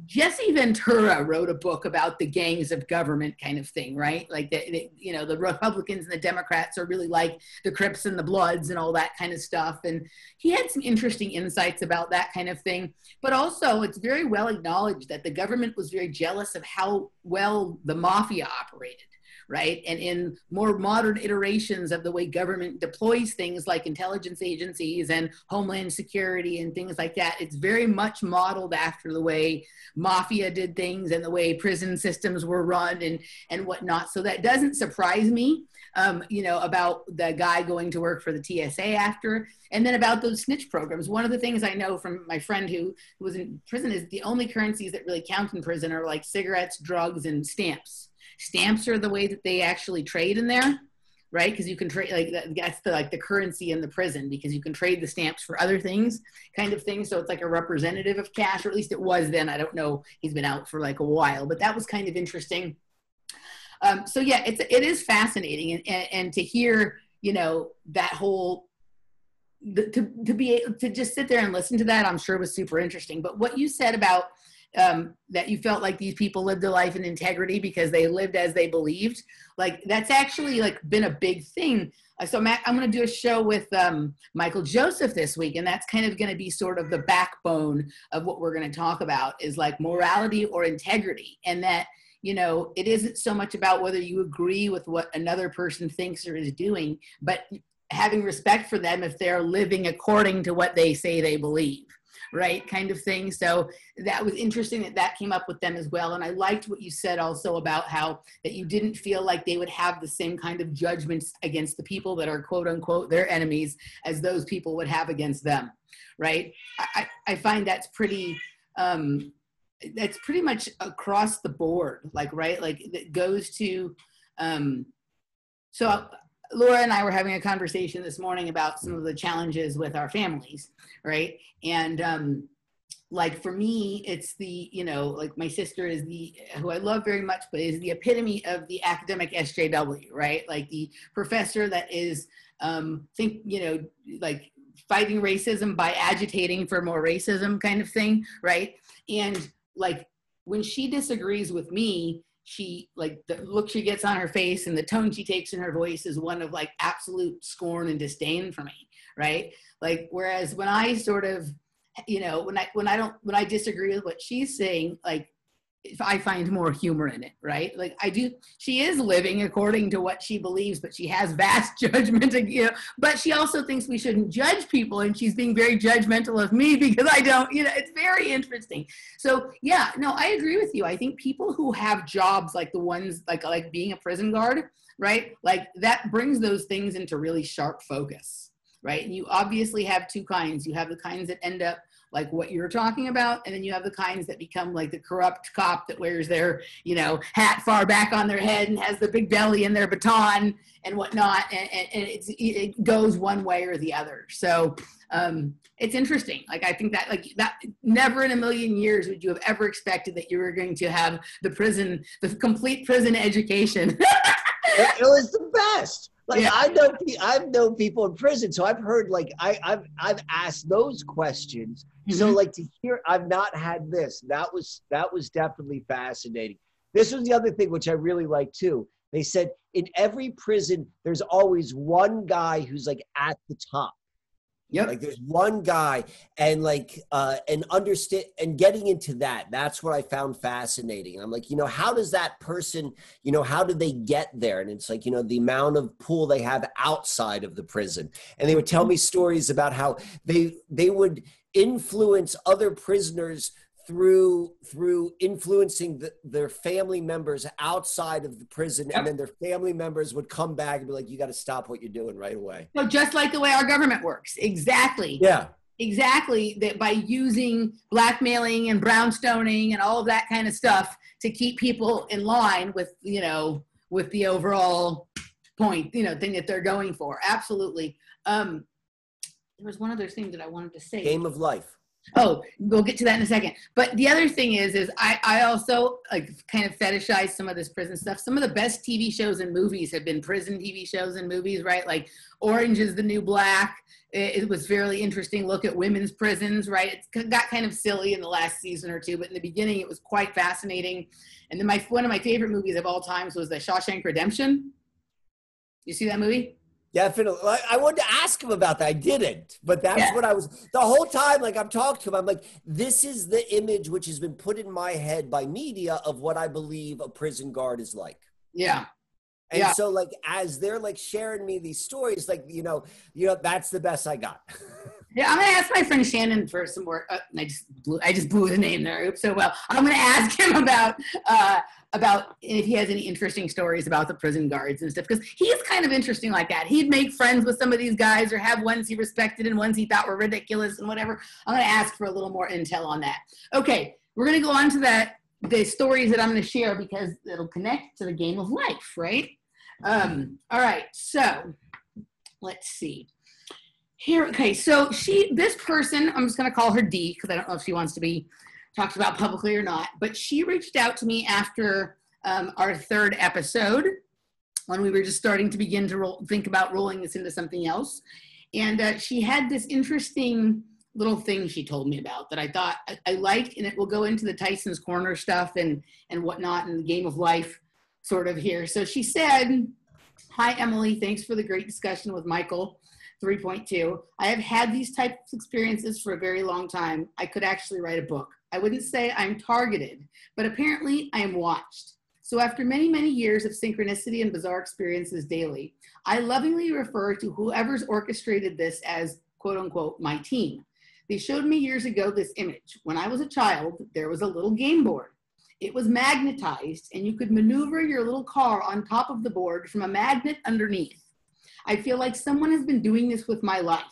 Jesse Ventura wrote a book about the gangs of government kind of thing, right? Like, the Republicans and the Democrats are really like the Crips and the Bloods and all that kind of stuff. And he had some interesting insights about that kind of thing. But also, it's very well acknowledged that the government was very jealous of how well the mafia operated. Right. And in more modern iterations of the way government deploys things like intelligence agencies and homeland security and things like that, it's very much modeled after the way mafia did things and the way prison systems were run and whatnot. So that doesn't surprise me, about the guy going to work for the TSA after, and then about those snitch programs. One of the things I know from my friend who was in prison is the only currencies that really count in prison are like cigarettes, drugs, and stamps. Stamps are the way that they actually trade in there, right? Because you can trade, like that's the currency in the prison, because you can trade the stamps for other things kind of thing. So it's like a representative of cash, or at least it was then. I don't know. He's been out for like a while, but that was kind of interesting. So yeah, it is fascinating. And to hear, that whole, to be able to just sit there and listen to that, I'm sure was super interesting. But what you said about that you felt like these people lived their life in integrity because they lived as they believed, like that's actually like been a big thing. So Matt, I'm going to do a show with Michael Joseph this week, and that's kind of going to be sort of the backbone of what we're going to talk about is like morality or integrity. And that, it isn't so much about whether you agree with what another person thinks or is doing, but having respect for them if they're living according to what they say they believe. Right, kind of thing. So that was interesting that came up with them as well. And I liked what you said also about how that you didn't feel like they would have the same kind of judgments against the people that are quote unquote their enemies as those people would have against them. Right. I find that's pretty much across the board. Like, right. Like it goes to, so Laura and I were having a conversation this morning about some of the challenges with our families, right? And like for me, it's the, like my sister is who I love very much, but is the epitome of the academic SJW, right? Like the professor that is, like fighting racism by agitating for more racism kind of thing, right? And like when she disagrees with me, she like the look she gets on her face and the tone she takes in her voice is one of like absolute scorn and disdain for me, right? Like whereas when I sort of, when I disagree with what she's saying, like if I find more humor in it, right? Like she is living according to what she believes, but she has vast judgment, but she also thinks we shouldn't judge people, and she's being very judgmental of me because I don't, it's very interesting. So yeah, no, I agree with you. I think people who have jobs like the ones like being a prison guard, right? Like that brings those things into really sharp focus, right? And you obviously have two kinds. You have the kinds that end up like what you're talking about, and then you have the kinds that become like the corrupt cop that wears their, hat far back on their head and has the big belly and their baton and whatnot, and it goes one way or the other. So it's interesting. Like I think that never in a million years would you have ever expected that you were going to have the complete prison education. It was the best. Like Yeah. I've known people in prison, so I've heard like I've asked those questions. Mm-hmm. So like to hear, I've not had this. That was definitely fascinating. This was the other thing which I really liked too. They said in every prison there's always one guy who's like at the top. Yep. Like there's one guy, and like and understand and getting into that's what I found fascinating. And I'm like, how does that person, how did they get there? And it's like, the amount of pull they have outside of the prison. And they would tell me stories about how they would influence other prisoners through influencing their family members outside of the prison. Yep. And then their family members would come back and be like, you got to stop what you're doing right away. So just like the way our government works. Exactly. Yeah. Exactly. That by using blackmailing and brownstoning and all of that kind of stuff to keep people in line with, with the overall point, thing that they're going for. Absolutely. There was one other thing that I wanted to say. Game of life. Oh, we'll get to that in a second. But the other thing is I also like kind of fetishize some of this prison stuff. Some of the best TV shows and movies have been prison TV shows and movies, right? Like Orange is the New Black. It was fairly interesting look at women's prisons, right? It got kind of silly in the last season or two, but in the beginning it was quite fascinating. And then one of my favorite movies of all times was the Shawshank Redemption. You see that movie? Definitely. I wanted to ask him about that. I didn't, but that's what I was the whole time. Like I'm talking to him, I'm like, this is the image which has been put in my head by media of what I believe a prison guard is like. Yeah. And so like, as they're like sharing me these stories, like, that's the best I got. Yeah, I'm gonna ask my friend Shannon for some more. I just blew the name there. Oops, so well. I'm gonna ask him about if he has any interesting stories about the prison guards and stuff, because he's kind of interesting like that. He'd make friends with some of these guys, or have ones he respected and ones he thought were ridiculous and whatever. I'm gonna ask for a little more intel on that. Okay, we're gonna go on to the stories that I'm gonna share because it'll connect to the game of life, right? All right, so let's see. Here, okay, so this person, I'm just going to call her D because I don't know if she wants to be talked about publicly or not, but she reached out to me after our third episode when we were just starting to begin to think about rolling this into something else. And she had this interesting little thing she told me about that I thought I liked, and it will go into the Tyson's Corner stuff and whatnot and the game of life sort of here. So she said, "Hi, Emily, thanks for the great discussion with Michael. 3.2. I have had these types of experiences for a very long time. I could actually write a book. I wouldn't say I'm targeted, but apparently I am watched. So after many, many years of synchronicity and bizarre experiences daily, I lovingly refer to whoever's orchestrated this as, quote unquote, my team. They showed me years ago this image. When I was a child, there was a little game board. It was magnetized, and you could maneuver your little car on top of the board from a magnet underneath. I feel like someone has been doing this with my life.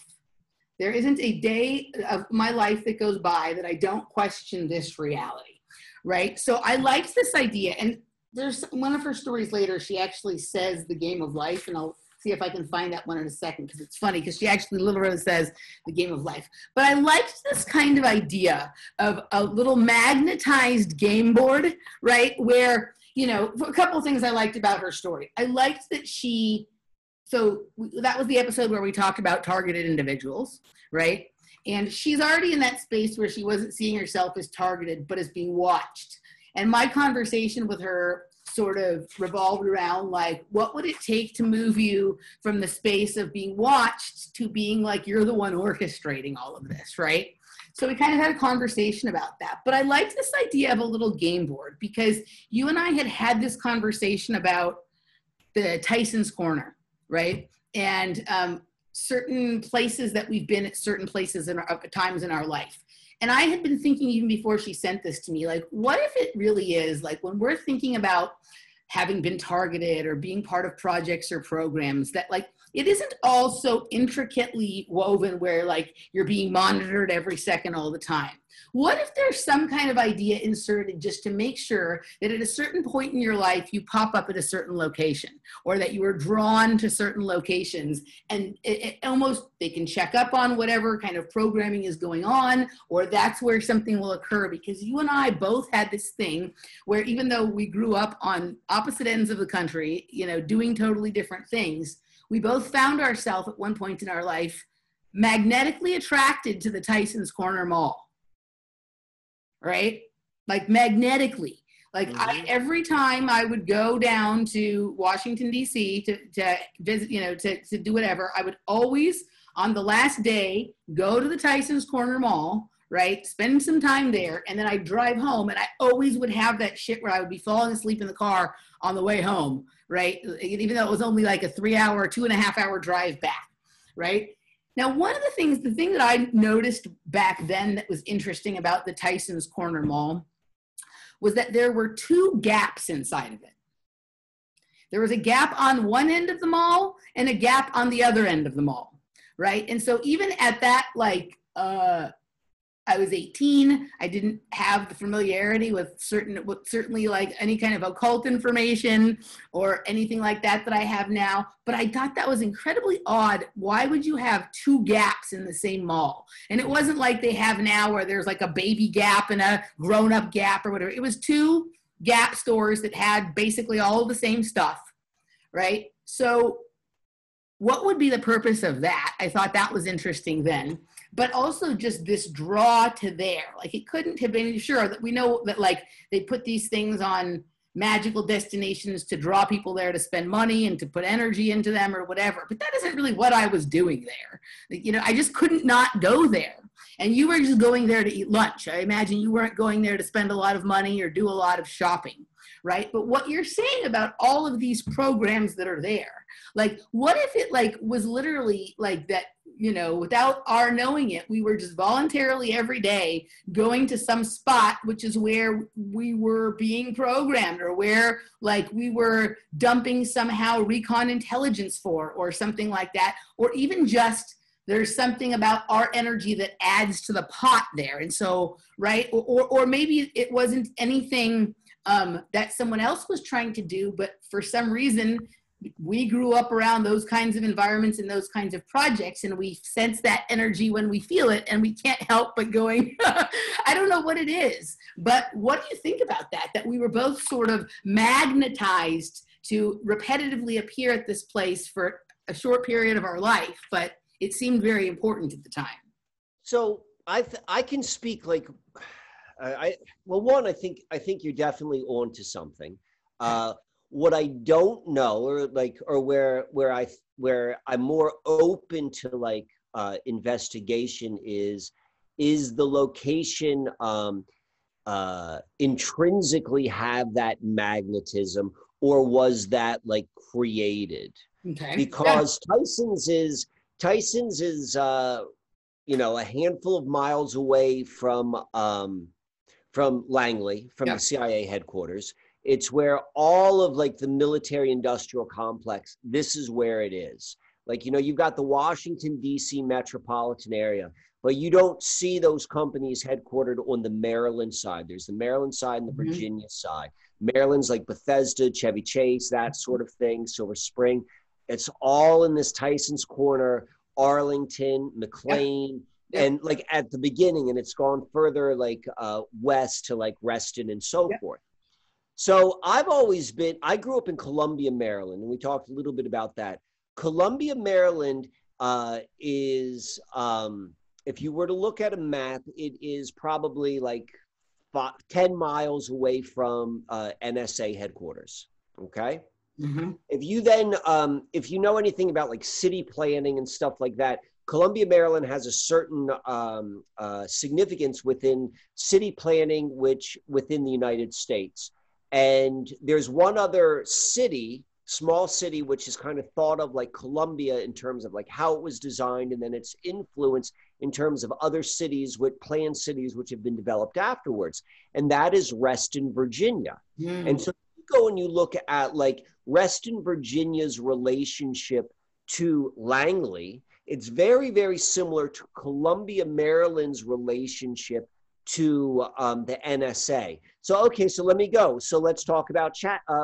There isn't a day of my life that goes by that I don't question this reality," right? So I liked this idea, and there's one of her stories later, she actually says the game of life, and I'll see if I can find that one in a second, because it's funny, because she actually literally says the game of life. But I liked this kind of idea of a little magnetized game board, right? Where, a couple of things I liked about her story. I liked that that was the episode where we talked about targeted individuals, right? And she's already in that space where she wasn't seeing herself as targeted, but as being watched. And my conversation with her sort of revolved around, like, what would it take to move you from the space of being watched to being like you're the one orchestrating all of this, right? So we kind of had a conversation about that. But I liked this idea of a little game board because you and I had this conversation about the Tyson's Corner, right? And certain places that we've been at certain places times in our life. And I had been thinking even before she sent this to me, like, what if it really is like when we're thinking about having been targeted or being part of projects or programs that like, it isn't all so intricately woven where like you're being monitored every second all the time. What if there's some kind of idea inserted just to make sure that at a certain point in your life, you pop up at a certain location, or that you are drawn to certain locations, and they can check up on whatever kind of programming is going on, or that's where something will occur. Because you and I both had this thing where even though we grew up on opposite ends of the country, doing totally different things, we both found ourselves at one point in our life magnetically attracted to the Tyson's Corner Mall. Right? Like magnetically. Like every time I would go down to Washington, D.C. to visit, to do whatever, I would always on the last day, go to the Tyson's Corner Mall, right? Spend some time there. And then I'd drive home, and I always would have that shit where I would be falling asleep in the car on the way home, right? Even though it was only like a 3-hour, 2.5-hour drive back, right? Now, one of the thing that I noticed back then that was interesting about the Tyson's Corner Mall was that there were 2 gaps inside of it. There was a gap on one end of the mall and a gap on the other end of the mall, right? And so even at that, like, I was 18, I didn't have the familiarity with certainly like any kind of occult information or anything like that I have now, but I thought that was incredibly odd. Why would you have 2 gaps in the same mall? And it wasn't like they have now where there's like a baby gap and a grown-up gap or whatever. It was 2 Gap stores that had basically all of the same stuff, right? So what would be the purpose of that? I thought that was interesting then, but also just this draw to there. Like, it couldn't have been, sure, that we know that like they put these things on magical destinations to draw people there to spend money and to put energy into them or whatever, but that isn't really what I was doing there. You know, I just couldn't not go there. And you were just going there to eat lunch. I imagine you weren't going there to spend a lot of money or do a lot of shopping, right? But what you're saying about all of these programs that are there, like, what if it like was literally like that, you know, without our knowing it, we were just voluntarily every day going to some spot, which is where we were being programmed, or where like we were dumping somehow recon intelligence for, or something like that, or even just there's something about our energy that adds to the pot there. And so, right, or maybe it wasn't anything that someone else was trying to do, but for some reason, we grew up around those kinds of environments and those kinds of projects, and we sense that energy when we feel it, and we can't help but going, I don't know what it is, but what do you think about that? That we were both sort of magnetized to repetitively appear at this place for a short period of our life, but it seemed very important at the time. So I can speak like, one, I think you're definitely on to something. What I don't know, or where I'm more open to like investigation is the location intrinsically have that magnetism, or was that like created? Okay. Because yeah. Tyson's is you know, a handful of miles away from Langley, from the CIA headquarters. It's where all of like the military industrial complex, this is where it is. Like, you know, you've got the Washington, D.C. metropolitan area, but you don't see those companies headquartered on the Maryland side. There's the Maryland side and the Virginia side. Maryland's like Bethesda, Chevy Chase, that sort of thing, Silver Spring. It's all in this Tyson's Corner, Arlington, McLean, and like at the beginning, and it's gone further like west to like Reston and so forth. So I grew up in Columbia, Maryland, and we talked a little bit about that. Columbia, Maryland is, if you were to look at a map, it is probably like 10 miles away from NSA headquarters, okay? Mm-hmm. If you then, if you know anything about like city planning and stuff like that, Columbia, Maryland has a certain significance within city planning, within the United States. And there's one other city, small city, which is kind of thought of like Columbia in terms of like how it was designed, and then its influence in terms of other cities, with planned cities which have been developed afterwards. And that is Reston, Virginia. And so you go and you look at like Reston, Virginia's relationship to Langley. It's very, very similar to Columbia, Maryland's relationship to the NSA. So, okay, so let me go. So let's talk about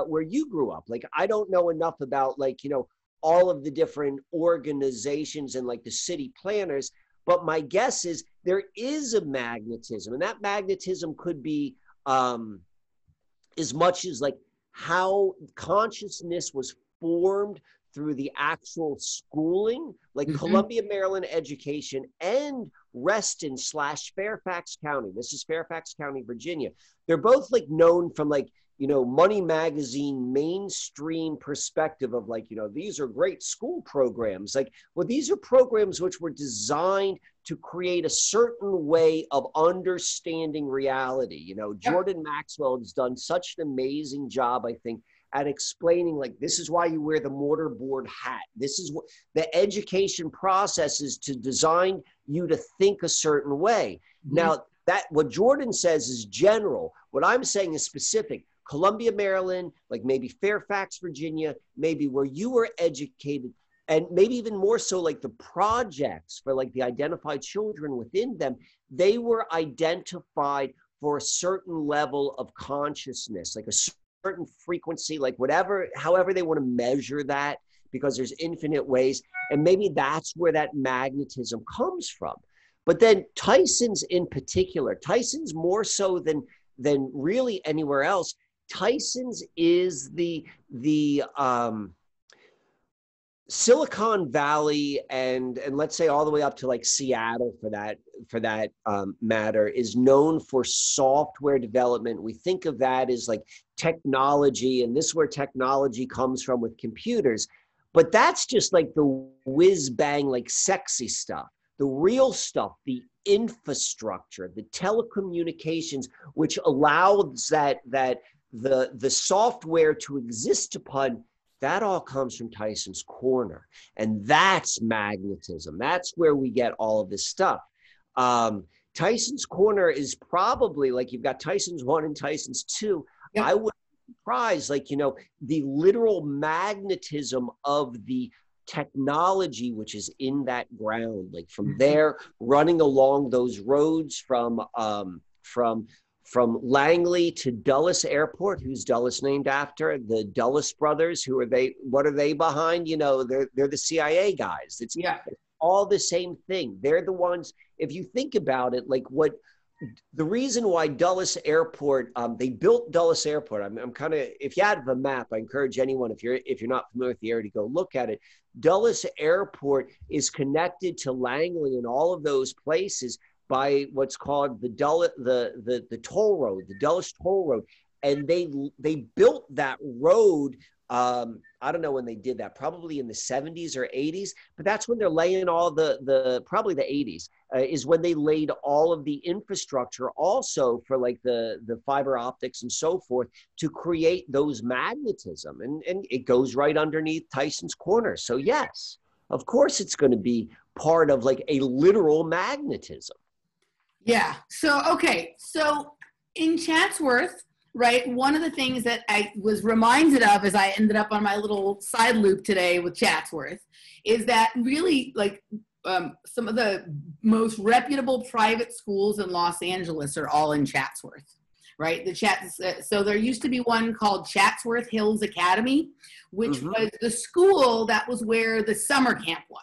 where you grew up. Like, I don't know enough about like, you know, all of the different organizations and like the city planners, but my guess is there is a magnetism, and that magnetism could be as much as like how consciousness was formed through the actual schooling, like Columbia, Maryland education, and Reston / Fairfax County. This is Fairfax County, Virginia. They're both like known from like Money Magazine mainstream perspective of like, these are great school programs. Like, well, these are programs which were designed to create a certain way of understanding reality. Jordan Maxwell has done such an amazing job, I think, at explaining, like, this is why you wear the mortarboard hat. This is what the education process is, to design you to think a certain way. Mm-hmm. Now, that what Jordan says is general. What I'm saying is specific. Columbia, Maryland, like maybe Fairfax, Virginia, maybe where you were educated, and maybe even more so like the projects for like the identified children within them, they were identified for a certain level of consciousness, like a certain frequency, like whatever, however they want to measure that, because there's infinite ways. And maybe that's where that magnetism comes from. But then Tyson's in particular, Tyson's more so than really anywhere else. Tyson's is the Silicon Valley, and let's say all the way up to like Seattle for that matter, is known for software development. We think of that as like technology, and this is where technology comes from with computers. But that's just like the whiz bang, like sexy stuff. The real stuff, the infrastructure, the telecommunications, which allows that the software to exist upon, that all comes from Tyson's Corner. And that's magnetism. That's where we get all of this stuff. Tyson's Corner is probably, like, you've got Tyson's 1 and Tyson's 2. Yep. I would be surprised, like, the literal magnetism of the technology which is in that ground, like from there running along those roads from Langley to Dulles Airport, who's Dulles named after, the Dulles brothers. Who are they? What are they behind? They're the CIA guys. It's all the same thing. They're the ones, if you think about it, like what the reason why Dulles Airport, they built Dulles Airport. I'm kind of, if you have a map, I encourage anyone, if you're not familiar with the area, to go look at it. Dulles Airport is connected to Langley and all of those places by what's called the toll road, the Dulles Toll Road. And they built that road, I don't know when they did that, probably in the 70s or 80s, but that's when they're laying all probably the 80s, is when they laid all of the infrastructure also for like the fiber optics and so forth to create those magnetism. And it goes right underneath Tyson's Corner. So yes, of course it's going to be part of like a literal magnetism. Yeah. So, okay. So in Chatsworth, right, one of the things that I was reminded of as I ended up on my little side loop today with Chatsworth is that really, like, some of the most reputable private schools in Los Angeles are all in Chatsworth, right? So there used to be one called Chatsworth Hills Academy, which was the school that was where the summer camp was.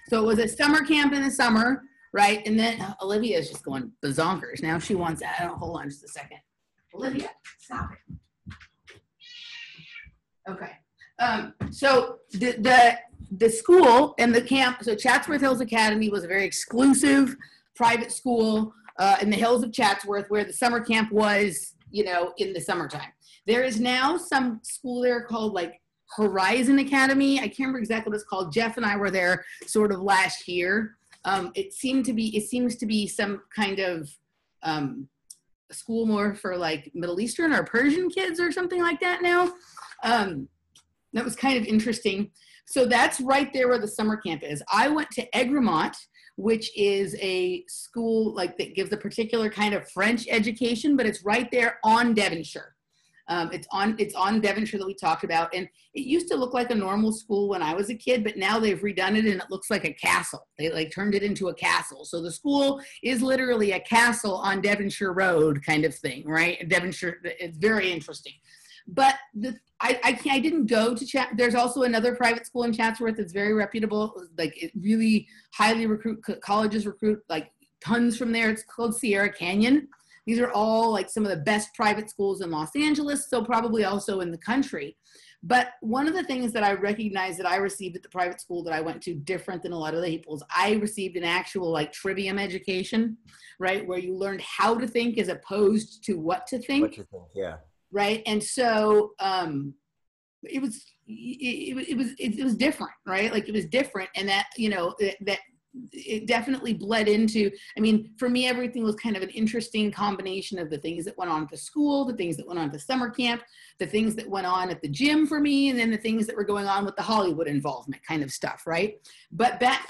So it was a summer camp in the summer, right? And then Olivia is just going bazonkers. Now she wants that. Hold on just a second. Olivia, stop it. Okay. So the school and the camp, so Chatsworth Hills Academy was a very exclusive private school in the hills of Chatsworth where the summer camp was, in the summertime. There is now some school there called like Horizon Academy. I can't remember exactly what it's called. Jeff and I were there sort of last year. It seems to be some kind of school more for like Middle Eastern or Persian kids or something like that now. That was kind of interesting. So that's right there where the summer camp is. I went to Egremont, which is a school like that gives a particular kind of French education, but it's right there on Devonshire. It's on Devonshire that we talked about. And it used to look like a normal school when I was a kid, but now they've redone it and it looks like a castle. They like turned it into a castle. So the school is literally a castle on Devonshire Road kind of thing, right? Devonshire, it's very interesting. But I didn't go to there's also another private school in Chatsworth that's very reputable. Like it really highly colleges recruit like tons from there. It's called Sierra Canyon. These are all like some of the best private schools in Los Angeles, so probably also in the country. But one of the things that I recognized that I received at the private school that I went to, different than a lot of the people's, I received an actual like trivium education, right? Where you learned how to think as opposed to what to think. What to think, yeah. right? And so it was different, right? Like it was different, and that that it definitely bled into. I mean, for me, everything was kind of an interesting combination of the things that went on at the school, the things that went on at the summer camp, the things that went on at the gym for me, and then the things that were going on with the Hollywood involvement kind of stuff, right? But back,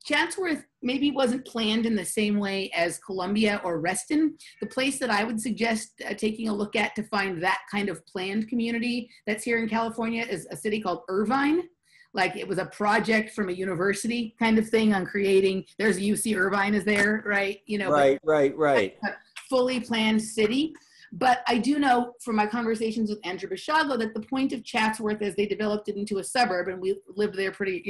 Chatsworth maybe wasn't planned in the same way as Columbia or Reston. The place that I would suggest taking a look at to find that kind of planned community that's here in California is a city called Irvine. Like it was a project from a university kind of thing on creating, there's UC Irvine is there, right? Right. A fully planned city. But I do know from my conversations with Andrew Bishago that the point of Chatsworth as they developed it into a suburb, and we lived there pretty,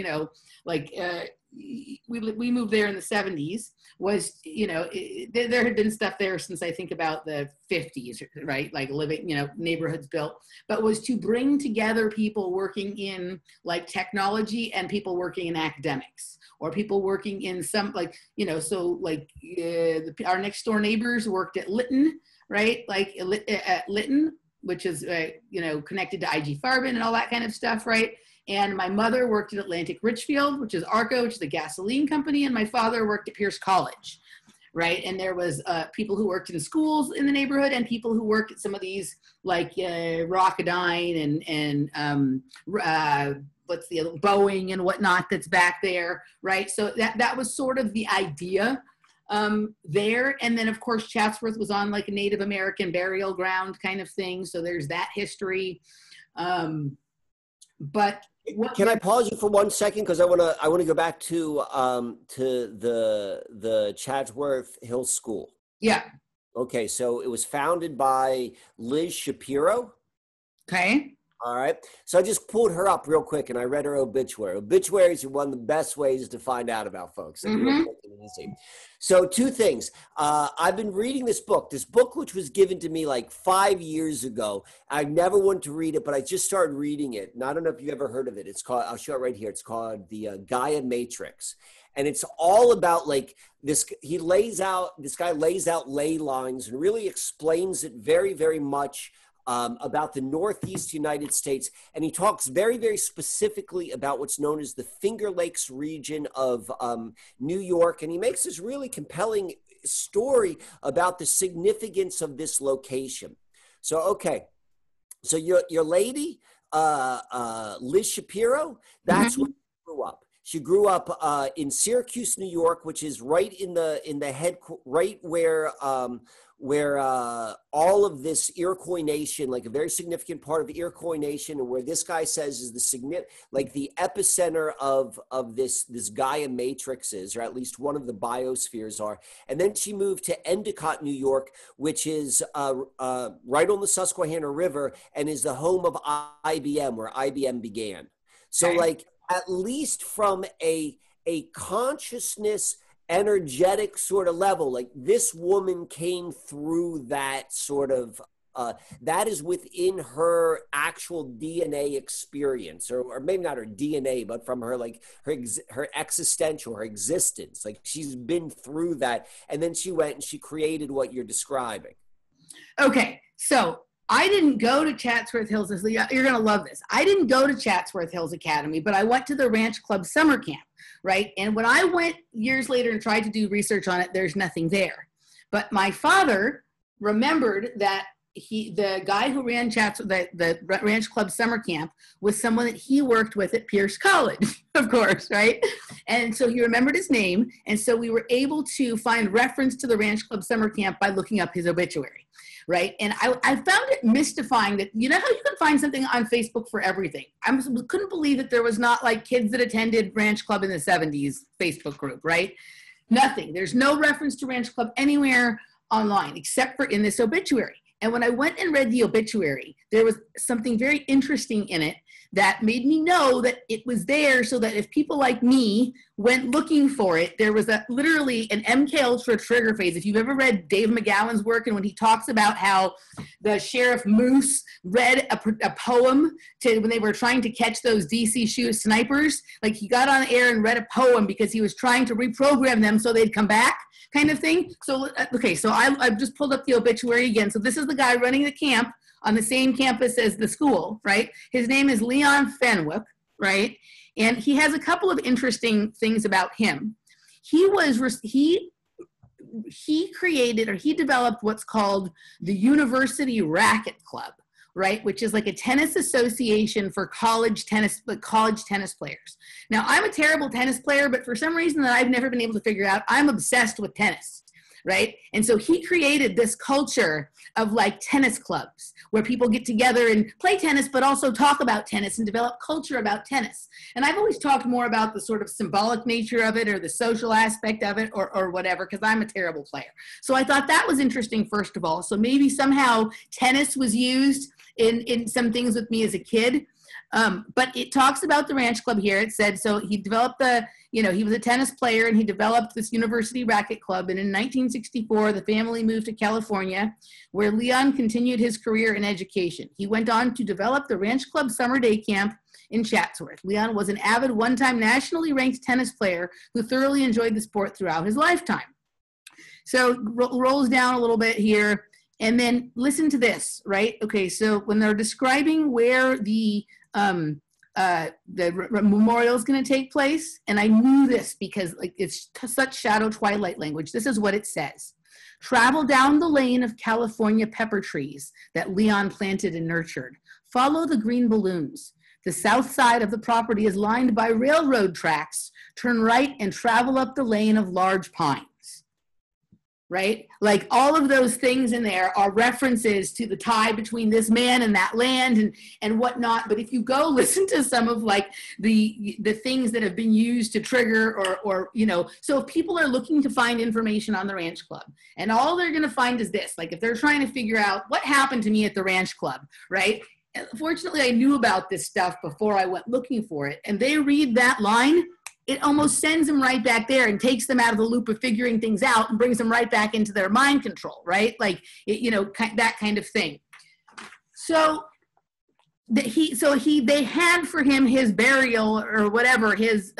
we moved there in the 70s, was, there had been stuff there since I think about the 50s, right? Like living, neighborhoods built, but was to bring together people working in like technology and people working in academics, or people working in some our next door neighbors worked at Lytton, right? Like at Lytton, which is, connected to IG Farben and all that kind of stuff, right? And my mother worked at Atlantic Richfield, which is ARCO, which is the gasoline company. And my father worked at Pierce College, right? And there was people who worked in schools in the neighborhood and people who worked at some of these like Rocketdyne and what's the other, Boeing and whatnot that's back there, right? So that was sort of the idea there. And then of course, Chatsworth was on like a Native American burial ground kind of thing. So there's that history. But can I pause you for 1 second? Because I want to go back to the Chatsworth Hill School. Yeah. Okay, so it was founded by Liz Shapiro. Okay. All right. So I just pulled her up real quick and I read her obituary. Obituaries are one of the best ways to find out about folks. So 2 things. I've been reading this book which was given to me like 5 years ago. I never wanted to read it, but I just started reading it. And I don't know if you've ever heard of it. It's called, I'll show it right here. It's called the Gaia Matrix. And it's all about like this guy lays out ley lines and really explains it very, very much about the Northeast United States. And he talks very, very specifically about what's known as the Finger Lakes region of New York. And he makes this really compelling story about the significance of this location. So, okay. So your lady, Liz Shapiro, that's where she grew up. She grew up in Syracuse, New York, which is right in the head, right where all of this Iroquois Nation, like a very significant part of the Iroquois Nation, and where this guy says is the epicenter of this Gaia Matrix is, or at least one of the biospheres are. And then she moved to Endicott, New York, which is right on the Susquehanna River and is the home of IBM, where IBM began. So like, at least from a consciousness, energetic sort of level, like this woman came through that sort of, that is within her actual DNA experience, or maybe not her DNA, but from her, like her existential, her existence. Like she's been through that. And then she went and she created what you're describing. Okay. So I didn't go to Chatsworth Hills. You're going to love this. I didn't go to Chatsworth Hills Academy, but I went to the Ranch Club summer camp, right? And when I went years later and tried to do research on it, there's nothing there. But my father remembered that the guy who ran the Ranch Club summer camp was someone that he worked with at Pierce College, of course, right? And so he remembered his name. And so we were able to find reference to the Ranch Club summer camp by looking up his obituary. Right. And I found it mystifying that, you know how you can find something on Facebook for everything. I couldn't believe that there was not like kids that attended Ranch Club in the 70s Facebook group, right? Nothing. There's no reference to Ranch Club anywhere online except for in this obituary. And when I went and read the obituary, there was something very interesting in it that made me know that it was there so that if people like me went looking for it, there was literally an MK Ultra trigger phase. If you've ever read Dave McGowan's work and when he talks about how the Sheriff Moose read a poem when they were trying to catch those DC shoe snipers, like he got on air and read a poem because he was trying to reprogram them so they'd come back, kind of thing. So, okay, so I've just pulled up the obituary again. So this is the guy running the camp on the same campus as the school, right? His name is Leon Fenwick, right? And he has a couple of interesting things about him. He created, or he developed what's called the University Racquet Club, right? Which is like a tennis association for college tennis players. Now, I'm a terrible tennis player, but for some reason that I've never been able to figure out, I'm obsessed with tennis, right? And so he created this culture of like tennis clubs where people get together and play tennis, but also talk about tennis and develop culture about tennis. And I've always talked more about the sort of symbolic nature of it or the social aspect of it or whatever, because I'm a terrible player. So I thought that was interesting, first of all. So maybe somehow tennis was used in some things with me as a kid. But it talks about the ranch club here. It said, so he developed he was a tennis player and he developed this university racquet club. And in 1964, the family moved to California, where Leon continued his career in education. He went on to develop the Ranch Club Summer Day Camp in Chatsworth. Leon was an avid one-time nationally ranked tennis player who thoroughly enjoyed the sport throughout his lifetime. So rolls down a little bit here. And then listen to this, right? Okay, so when they're describing where the memorial is going to take place, and I knew this because like it's such shadow twilight language. This is what it says: travel down the lane of California pepper trees that Leon planted and nurtured. Follow the green balloons. The south side of the property is lined by railroad tracks. Turn right and travel up the lane of large pines. Right? Like all of those things in there are references to the tie between this man and that land and whatnot. But if you go listen to some of like the things that have been used to trigger or so if people are looking to find information on the ranch club and all they're going to find is this, like if they're trying to figure out what happened to me at the ranch club, right? Fortunately, I knew about this stuff before I went looking for it. And they read that line, it almost sends them right back there and takes them out of the loop of figuring things out and brings them right back into their mind control, right? Like, that kind of thing. So they had for him his burial or whatever, his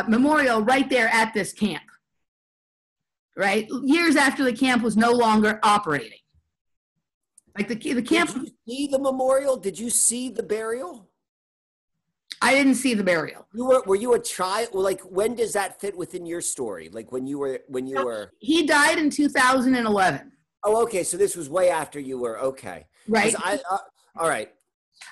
memorial right there at this camp, right? Years after the camp was no longer operating. Like the camp. Did you see the memorial? Did you see the burial? I didn't see the burial. Were you a child? Well, like when does that fit within your story? Like when you were. He died in 2011. Oh, okay. So this was way after you were. Okay. Right. All right.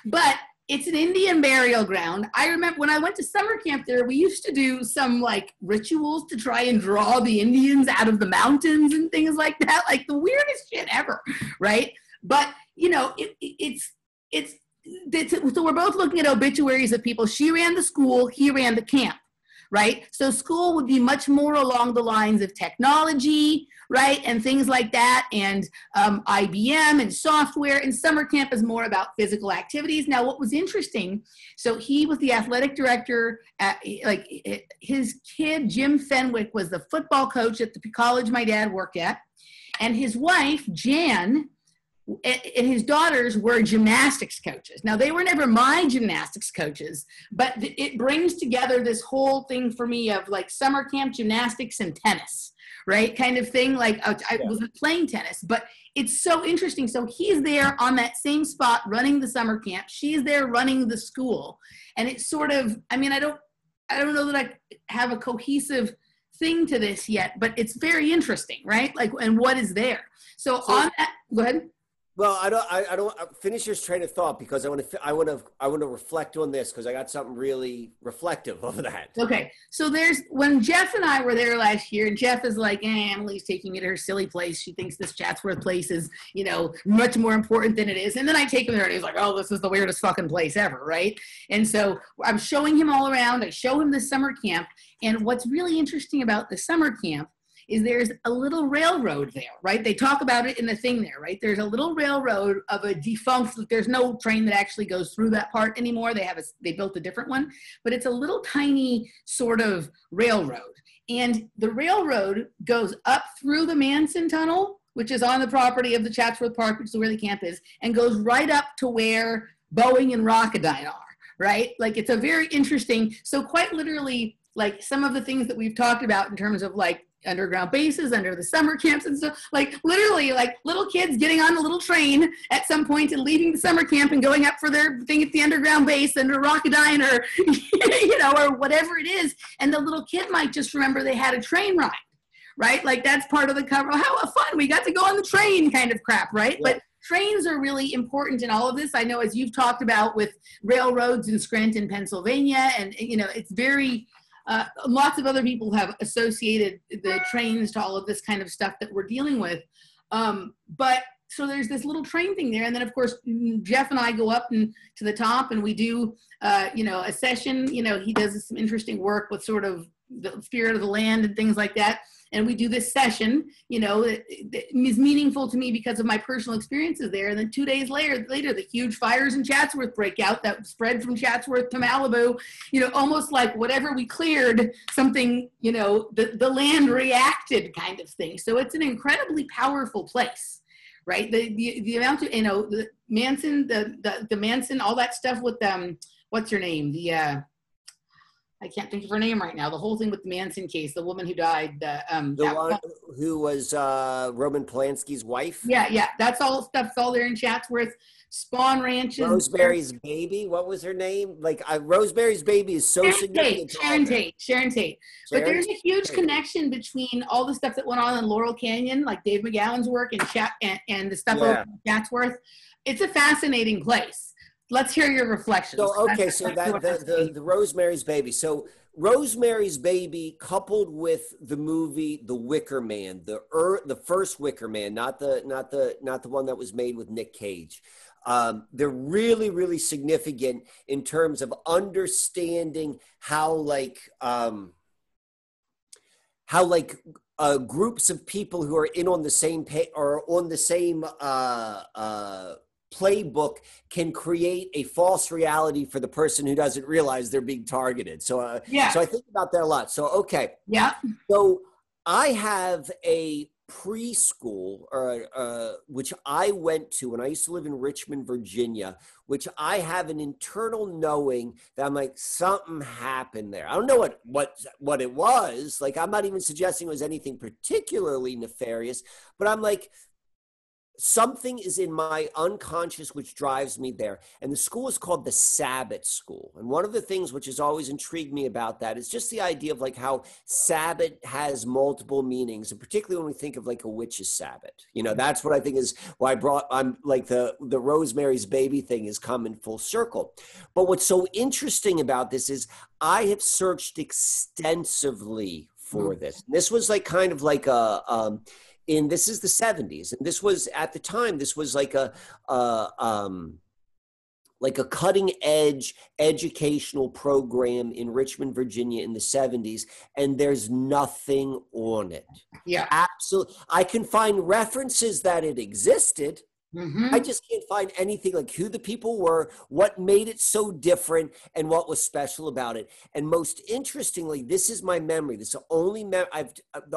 But it's an Indian burial ground. I remember when I went to summer camp there, we used to do some like rituals to try and draw the Indians out of the mountains and things like that. Like the weirdest shit ever. Right. But so we're both looking at obituaries of people. She ran the school, he ran the camp, right? So school would be much more along the lines of technology, right? And things like that, and IBM and software, and summer camp is more about physical activities. Now, what was interesting, so he was the athletic director, his kid, Jim Fenwick, was the football coach at the college my dad worked at, and his wife, Jan, and his daughters were gymnastics coaches. Now, they were never my gymnastics coaches, but it brings together this whole thing for me of like summer camp gymnastics and tennis, right? Kind of thing. Like I wasn't playing tennis, but it's so interesting. So he's there on that same spot running the summer camp. She's there running the school. And it's sort of, I don't know that I have a cohesive thing to this yet, but it's very interesting, right? Like, and what is there? So on that, go ahead. Well, I don't finish your train of thought because I want to reflect on this because I got something really reflective of that. Okay, so when Jeff and I were there last year, and Jeff is like, Emily's taking me to her silly place. She thinks this Chatsworth place is, much more important than it is. And then I take him there, and he's like, oh, this is the weirdest fucking place ever, right? And so I'm showing him all around. I show him the summer camp, and what's really interesting about the summer camp is there's a little railroad there, right? They talk about it in the thing there, right? There's a little railroad of a defunct, there's no train that actually goes through that part anymore. They built a different one, but it's a little tiny sort of railroad. And the railroad goes up through the Manson Tunnel, which is on the property of the Chatsworth Park, which is where the camp is, and goes right up to where Boeing and Rocketdyne are, right? Like it's a very interesting, so quite literally, like some of the things that we've talked about in terms of like underground bases, under the summer camps and stuff. Like literally like little kids getting on the little train at some point and leaving the summer camp and going up for their thing at the underground base under Rocketdyne or, you know, or whatever it is. And the little kid might just remember they had a train ride, right? Like that's part of the cover. Oh, how fun. We got to go on the train kind of crap, right? Yeah. But trains are really important in all of this. I know as you've talked about with railroads in Scranton, Pennsylvania, and, you know, it's very, lots of other people have associated the trains to all of this kind of stuff that we're dealing with. But so there's this little train thing there. And then of course, Jeff and I go up and to the top and we do, you know, a session. You know, he does some interesting work with sort of the spirit of the land and things like that. And we do this session, you know, that is meaningful to me because of my personal experiences there. And then 2 days later, the huge fires in Chatsworth break out that spread from Chatsworth to Malibu, you know, almost like whatever we cleared, something, you know, the land reacted kind of thing. So it's an incredibly powerful place, right? The amount of, you know, the Manson, the Manson, all that stuff with, what's her name? I can't think of her name right now. The whole thing with the Manson case, the woman who died. The one who was Roman Polanski's wife? Yeah. That's all there in Chatsworth. Spawn Ranches. Rosemary's Baby? What was her name? Like, Rosemary's Baby is so significant. Sharon Tate. But there's a huge connection between all the stuff that went on in Laurel Canyon, like Dave McGowan's work and the stuff over in Chatsworth. It's a fascinating place. Let's hear your reflections. So, okay, so that the Rosemary's Baby. So Rosemary's Baby coupled with the movie The Wicker Man, the first Wicker Man, not the one that was made with Nick Cage. They're really, really significant in terms of understanding how groups of people who are in on the same page or on the same playbook can create a false reality for the person who doesn't realize they're being targeted. So I think about that a lot. So, okay. Yeah. So I have a preschool which I went to when I used to live in Richmond, Virginia, which I have an internal knowing that I'm like, something happened there. I don't know what it was. Like, I'm not even suggesting it was anything particularly nefarious, but I'm like, something is in my unconscious which drives me there. And the school is called the Sabbat School. And one of the things which has always intrigued me about that is just the idea of like how Sabbat has multiple meanings, and particularly when we think of like a witch's Sabbat. You know, that's what I think is why I'm like the Rosemary's Baby thing is come in full circle. But what's so interesting about this is I have searched extensively for this. This was like kind of like this is the 70s, and this was at the time. This was like a cutting edge educational program in Richmond, Virginia, in the 70s, and there's nothing on it. Yeah, absolutely. I can find references that it existed. Mm-hmm. I just can't find anything like who the people were, what made it so different, and what was special about it. And most interestingly, this is my memory. This is the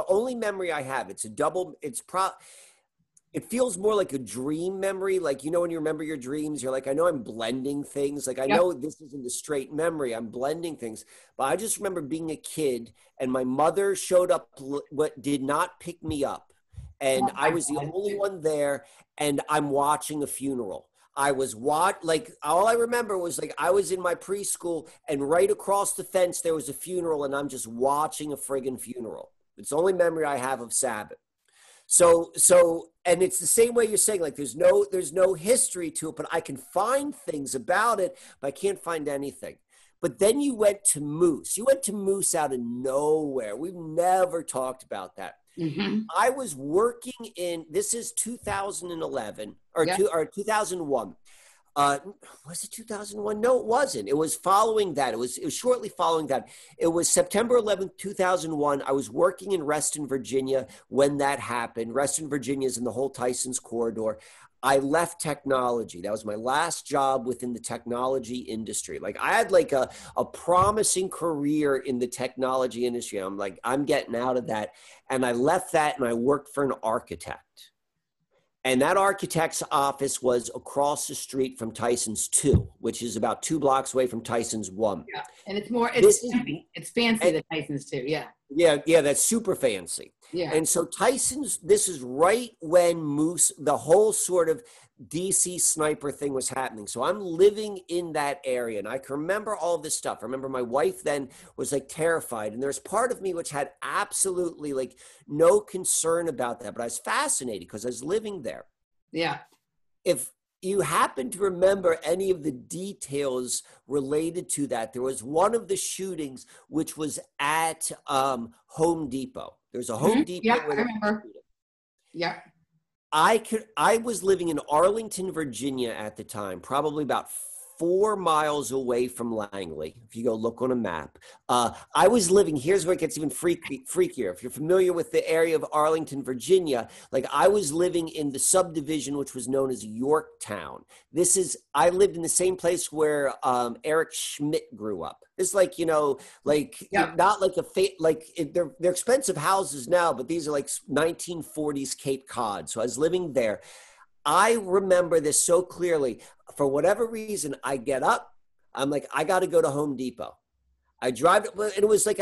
only memory I have. It feels more like a dream memory. Like, you know, when you remember your dreams, you're like, I know I'm blending things. Like, I know this isn't a straight memory. I'm blending things. But I just remember being a kid, and my mother showed up, did not pick me up. And I was the only one there, and I'm watching a funeral. All I remember was like I was in my preschool, and right across the fence there was a funeral, and I'm just watching a friggin' funeral. It's the only memory I have of Sabbath. So, and it's the same way you're saying, like there's no history to it, but I can find things about it, but I can't find anything. But then you went to Moose. You went to Moose out of nowhere. We've never talked about that. Mm-hmm. I was working this is 2011 or 2001. Was it 2001? No, it wasn't. It was following that. It was shortly following that. It was September 11th, 2001. I was working in Reston, Virginia when that happened. Reston, Virginia is in the whole Tyson's corridor. I left technology. That was my last job within the technology industry. Like I had like a promising career in the technology industry. I'm like, I'm getting out of that. And I left that and I worked for an architect. And that architect's office was across the street from Tyson's 2, which is about 2 blocks away from Tyson's 1. Yeah. And it's fancy than Tyson's 2. Yeah. Yeah, that's super fancy. Yeah. And so this is right when the whole sort of DC sniper thing was happening. So I'm living in that area and I can remember all this stuff. I remember my wife then was like terrified. And there's part of me which had absolutely like no concern about that. But I was fascinated because I was living there. Yeah. If you happen to remember any of the details related to that, there was one of the shootings which was at Home Depot. There's a Home Depot. Yeah, I remember. Yeah. I was living in Arlington, Virginia at the time, probably about 4 miles away from Langley. If you go look on a map, I was living, here's where it gets even freakier. If you're familiar with the area of Arlington, Virginia, like I was living in the subdivision, which was known as Yorktown. I lived in the same place where Eric Schmidt grew up. It's like, not like they're expensive houses now, but these are like 1940s Cape Cod. So I was living there. I remember this so clearly. For whatever reason, I get up. I'm like, I got to go to Home Depot. I drive, and it was like,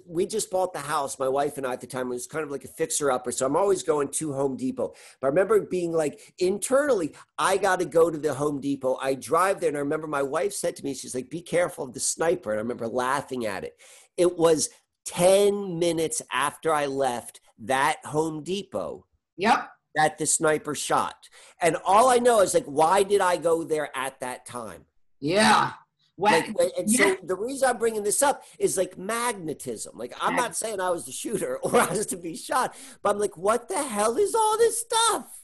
we just bought the house, my wife and I at the time. It was kind of like a fixer-upper. So I'm always going to Home Depot. But I remember being like, internally, I got to go to the Home Depot. I drive there, and I remember my wife said to me, she's like, be careful of the sniper. And I remember laughing at it. It was 10 minutes after I left that Home Depot. Yep. That the sniper shot. And all I know is like, why did I go there at that time? Yeah. So the reason I'm bringing this up is like magnetism. Like, I'm not saying I was the shooter or I was to be shot, but I'm like, what the hell is all this stuff?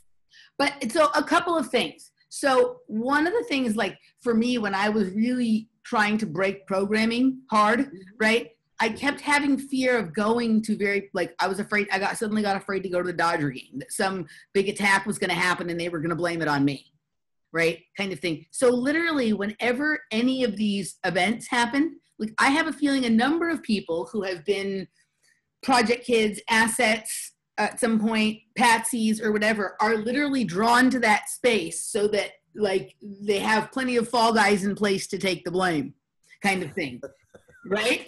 But so a couple of things. So one of the things, like for me, when I was really trying to break programming hard, right? I kept having fear of going to I was afraid, suddenly got afraid to go to the Dodger game, that some big attack was going to happen and they were going to blame it on me, right? Kind of thing. So literally whenever any of these events happen, like I have a feeling a number of people who have been project kids, assets at some point, patsies or whatever, are literally drawn to that space so that like they have plenty of fall guys in place to take the blame, kind of thing. Right?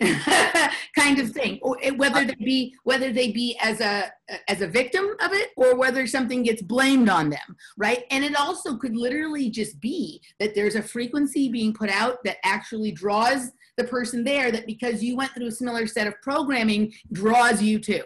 Kind of thing. Or whether they be as a victim of it or whether something gets blamed on them, right? And it also could literally just be that there's a frequency being put out that actually draws the person there, that because you went through a similar set of programming draws you too.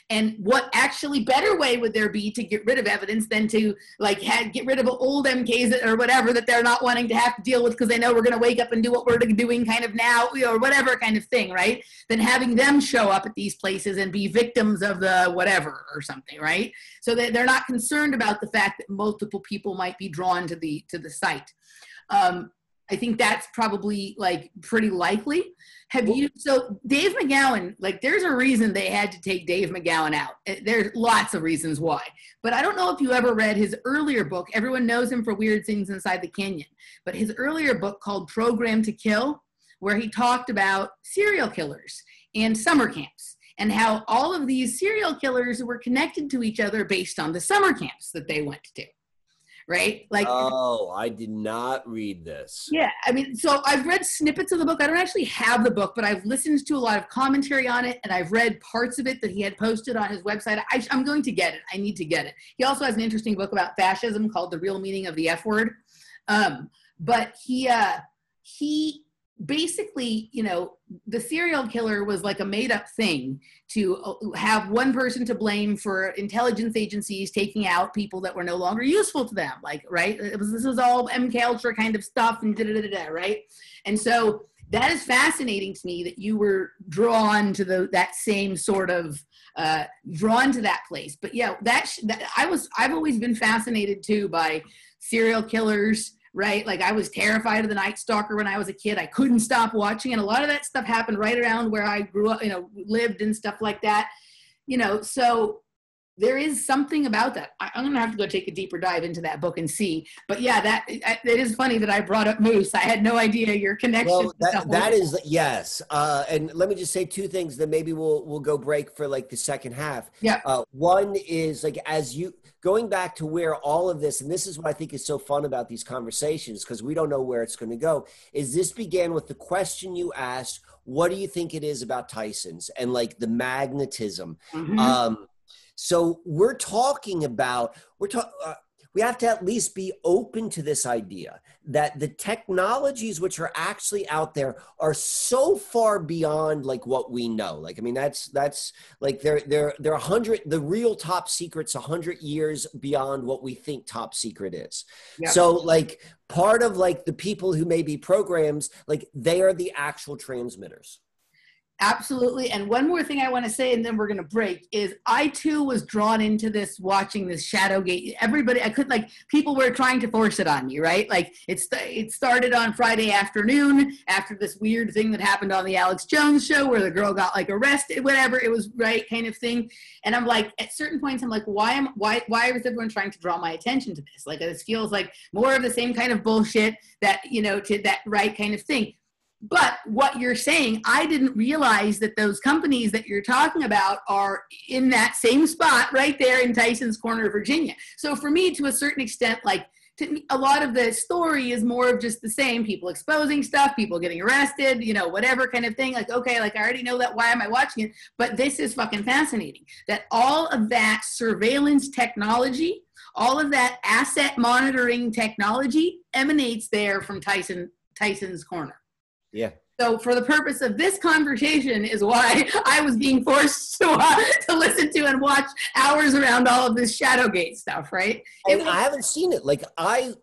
And what actually better way would there be to get rid of evidence than to like get rid of old MKs or whatever that they're not wanting to have to deal with because they know we're going to wake up and do what we're doing kind of now, or whatever kind of thing, right? Than having them show up at these places and be victims of the whatever or something, right? So that they're not concerned about the fact that multiple people might be drawn to the site. I think that's probably like pretty likely. So Dave McGowan, like there's a reason they had to take Dave McGowan out. There's lots of reasons why, but I don't know if you ever read his earlier book. Everyone knows him for Weird Things Inside the Canyon, but his earlier book called Program to Kill, where he talked about serial killers and summer camps and how all of these serial killers were connected to each other based on the summer camps that they went to. Right? Like, oh, I did not read this. Yeah. I mean, so I've read snippets of the book. I don't actually have the book, but I've listened to a lot of commentary on it and I've read parts of it that he had posted on his website. I'm going to get it. I need to get it. He also has an interesting book about fascism called The Real Meaning of the F Word. But he basically, the serial killer was like a made up thing to have one person to blame for intelligence agencies taking out people that were no longer useful to them. Like, right. This was all MK Ultra kind of stuff and right. And so that is fascinating to me that you were drawn to that same sort of drawn to that place. But yeah, I've always been fascinated too by serial killers. Right? Like I was terrified of the Night Stalker when I was a kid. I couldn't stop watching. And a lot of that stuff happened right around where I grew up, lived and stuff like that. So there is something about that. I'm going to have to go take a deeper dive into that book and see. But yeah, it is funny that I brought up Moose. I had no idea your connection. Well, that is, yes. And let me just say two things, then maybe we'll go break for like the second half. Yeah. One is like, as you going back to where all of this, and this is what I think is so fun about these conversations, because we don't know where it's going to go, is this began with the question you asked, what do you think it is about Tyson's and like the magnetism? Mm-hmm. So we're talking about, we have to at least be open to this idea that the technologies which are actually out there are so far beyond like what we know. Like, I mean, that's like they're 100, the real top secret's 100 years beyond what we think top secret is. Yeah. So like part of like the people who may be programs, like they are the actual transmitters. Absolutely. And one more thing I want to say, and then we're going to break, is I too was drawn into this, watching this Shadowgate. Everybody, I could, like, people were trying to force it on me, right? Like it started on Friday afternoon after this weird thing that happened on the Alex Jones show where the girl got like arrested, whatever it was, right, kind of thing. And I'm like, at certain points, I'm like, why is everyone trying to draw my attention to this? Like, this feels like more of the same kind of bullshit that, you know, to that right kind of thing. But what you're saying, I didn't realize that those companies that you're talking about are in that same spot right there in Tyson's Corner, Virginia. So for me, to a certain extent, like, to me, a lot of the story is more of just the same, people exposing stuff, people getting arrested, you know, whatever kind of thing. Like, okay, like I already know that, why am I watching it? But this is fucking fascinating, that all of that surveillance technology, all of that asset monitoring technology emanates there from Tyson's Corner. Yeah. So for the purpose of this conversation is why I was being forced to listen to and watch hours around all of this Shadowgate stuff, right? And I haven't seen it. Like I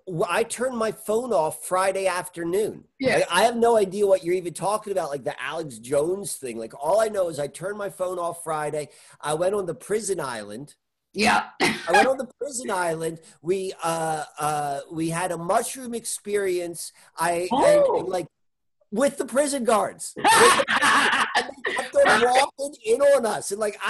turned my phone off Friday afternoon. Yeah. Like, I have no idea what you're even talking about, like the Alex Jones thing. Like all I know is I turned my phone off Friday. I went on the prison island. Yeah. I went on the prison island. We had a mushroom experience. And like, with the prison guards. They kept on walking in on us. And like,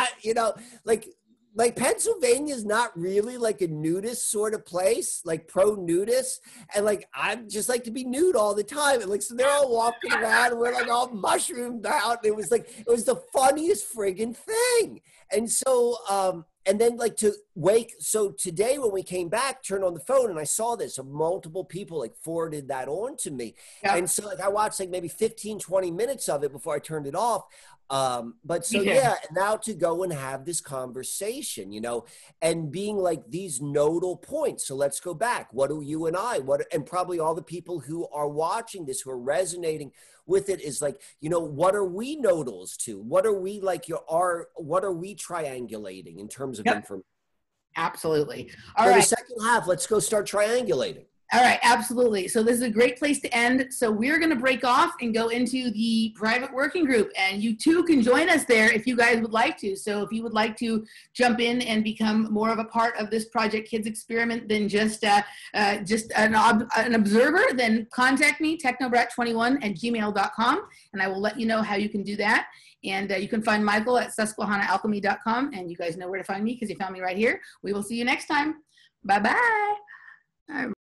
like Pennsylvania is not really like a nudist sort of place, like pro-nudist. And like, I just like to be nude all the time. And like, so they're all walking around and we're like all mushroomed out. And it was the funniest friggin' thing. And so, and then like so today when we came back, turned on the phone and I saw this, so multiple people like forwarded that on to me. Yeah. And so like I watched like maybe 15, 20 minutes of it before I turned it off. But so yeah, now to go and have this conversation, you know, and being like these nodal points. So let's go back. What do you and I, and probably all the people who are watching this, who are resonating with it, is like, you know, what are we nodals to? What are we like what are we triangulating in terms of information? Absolutely. All right. The second half, let's go start triangulating. All right, absolutely. So this is a great place to end. So we're going to break off and go into the private working group, and you too can join us there if you guys would like to. So if you would like to jump in and become more of a part of this Project Kids experiment than just an observer, then contact me, technobrat21@gmail.com, and I will let you know how you can do that. And you can find Michael at susquehannaalchemy.com, and you guys know where to find me because you found me right here. We will see you next time. Bye-bye.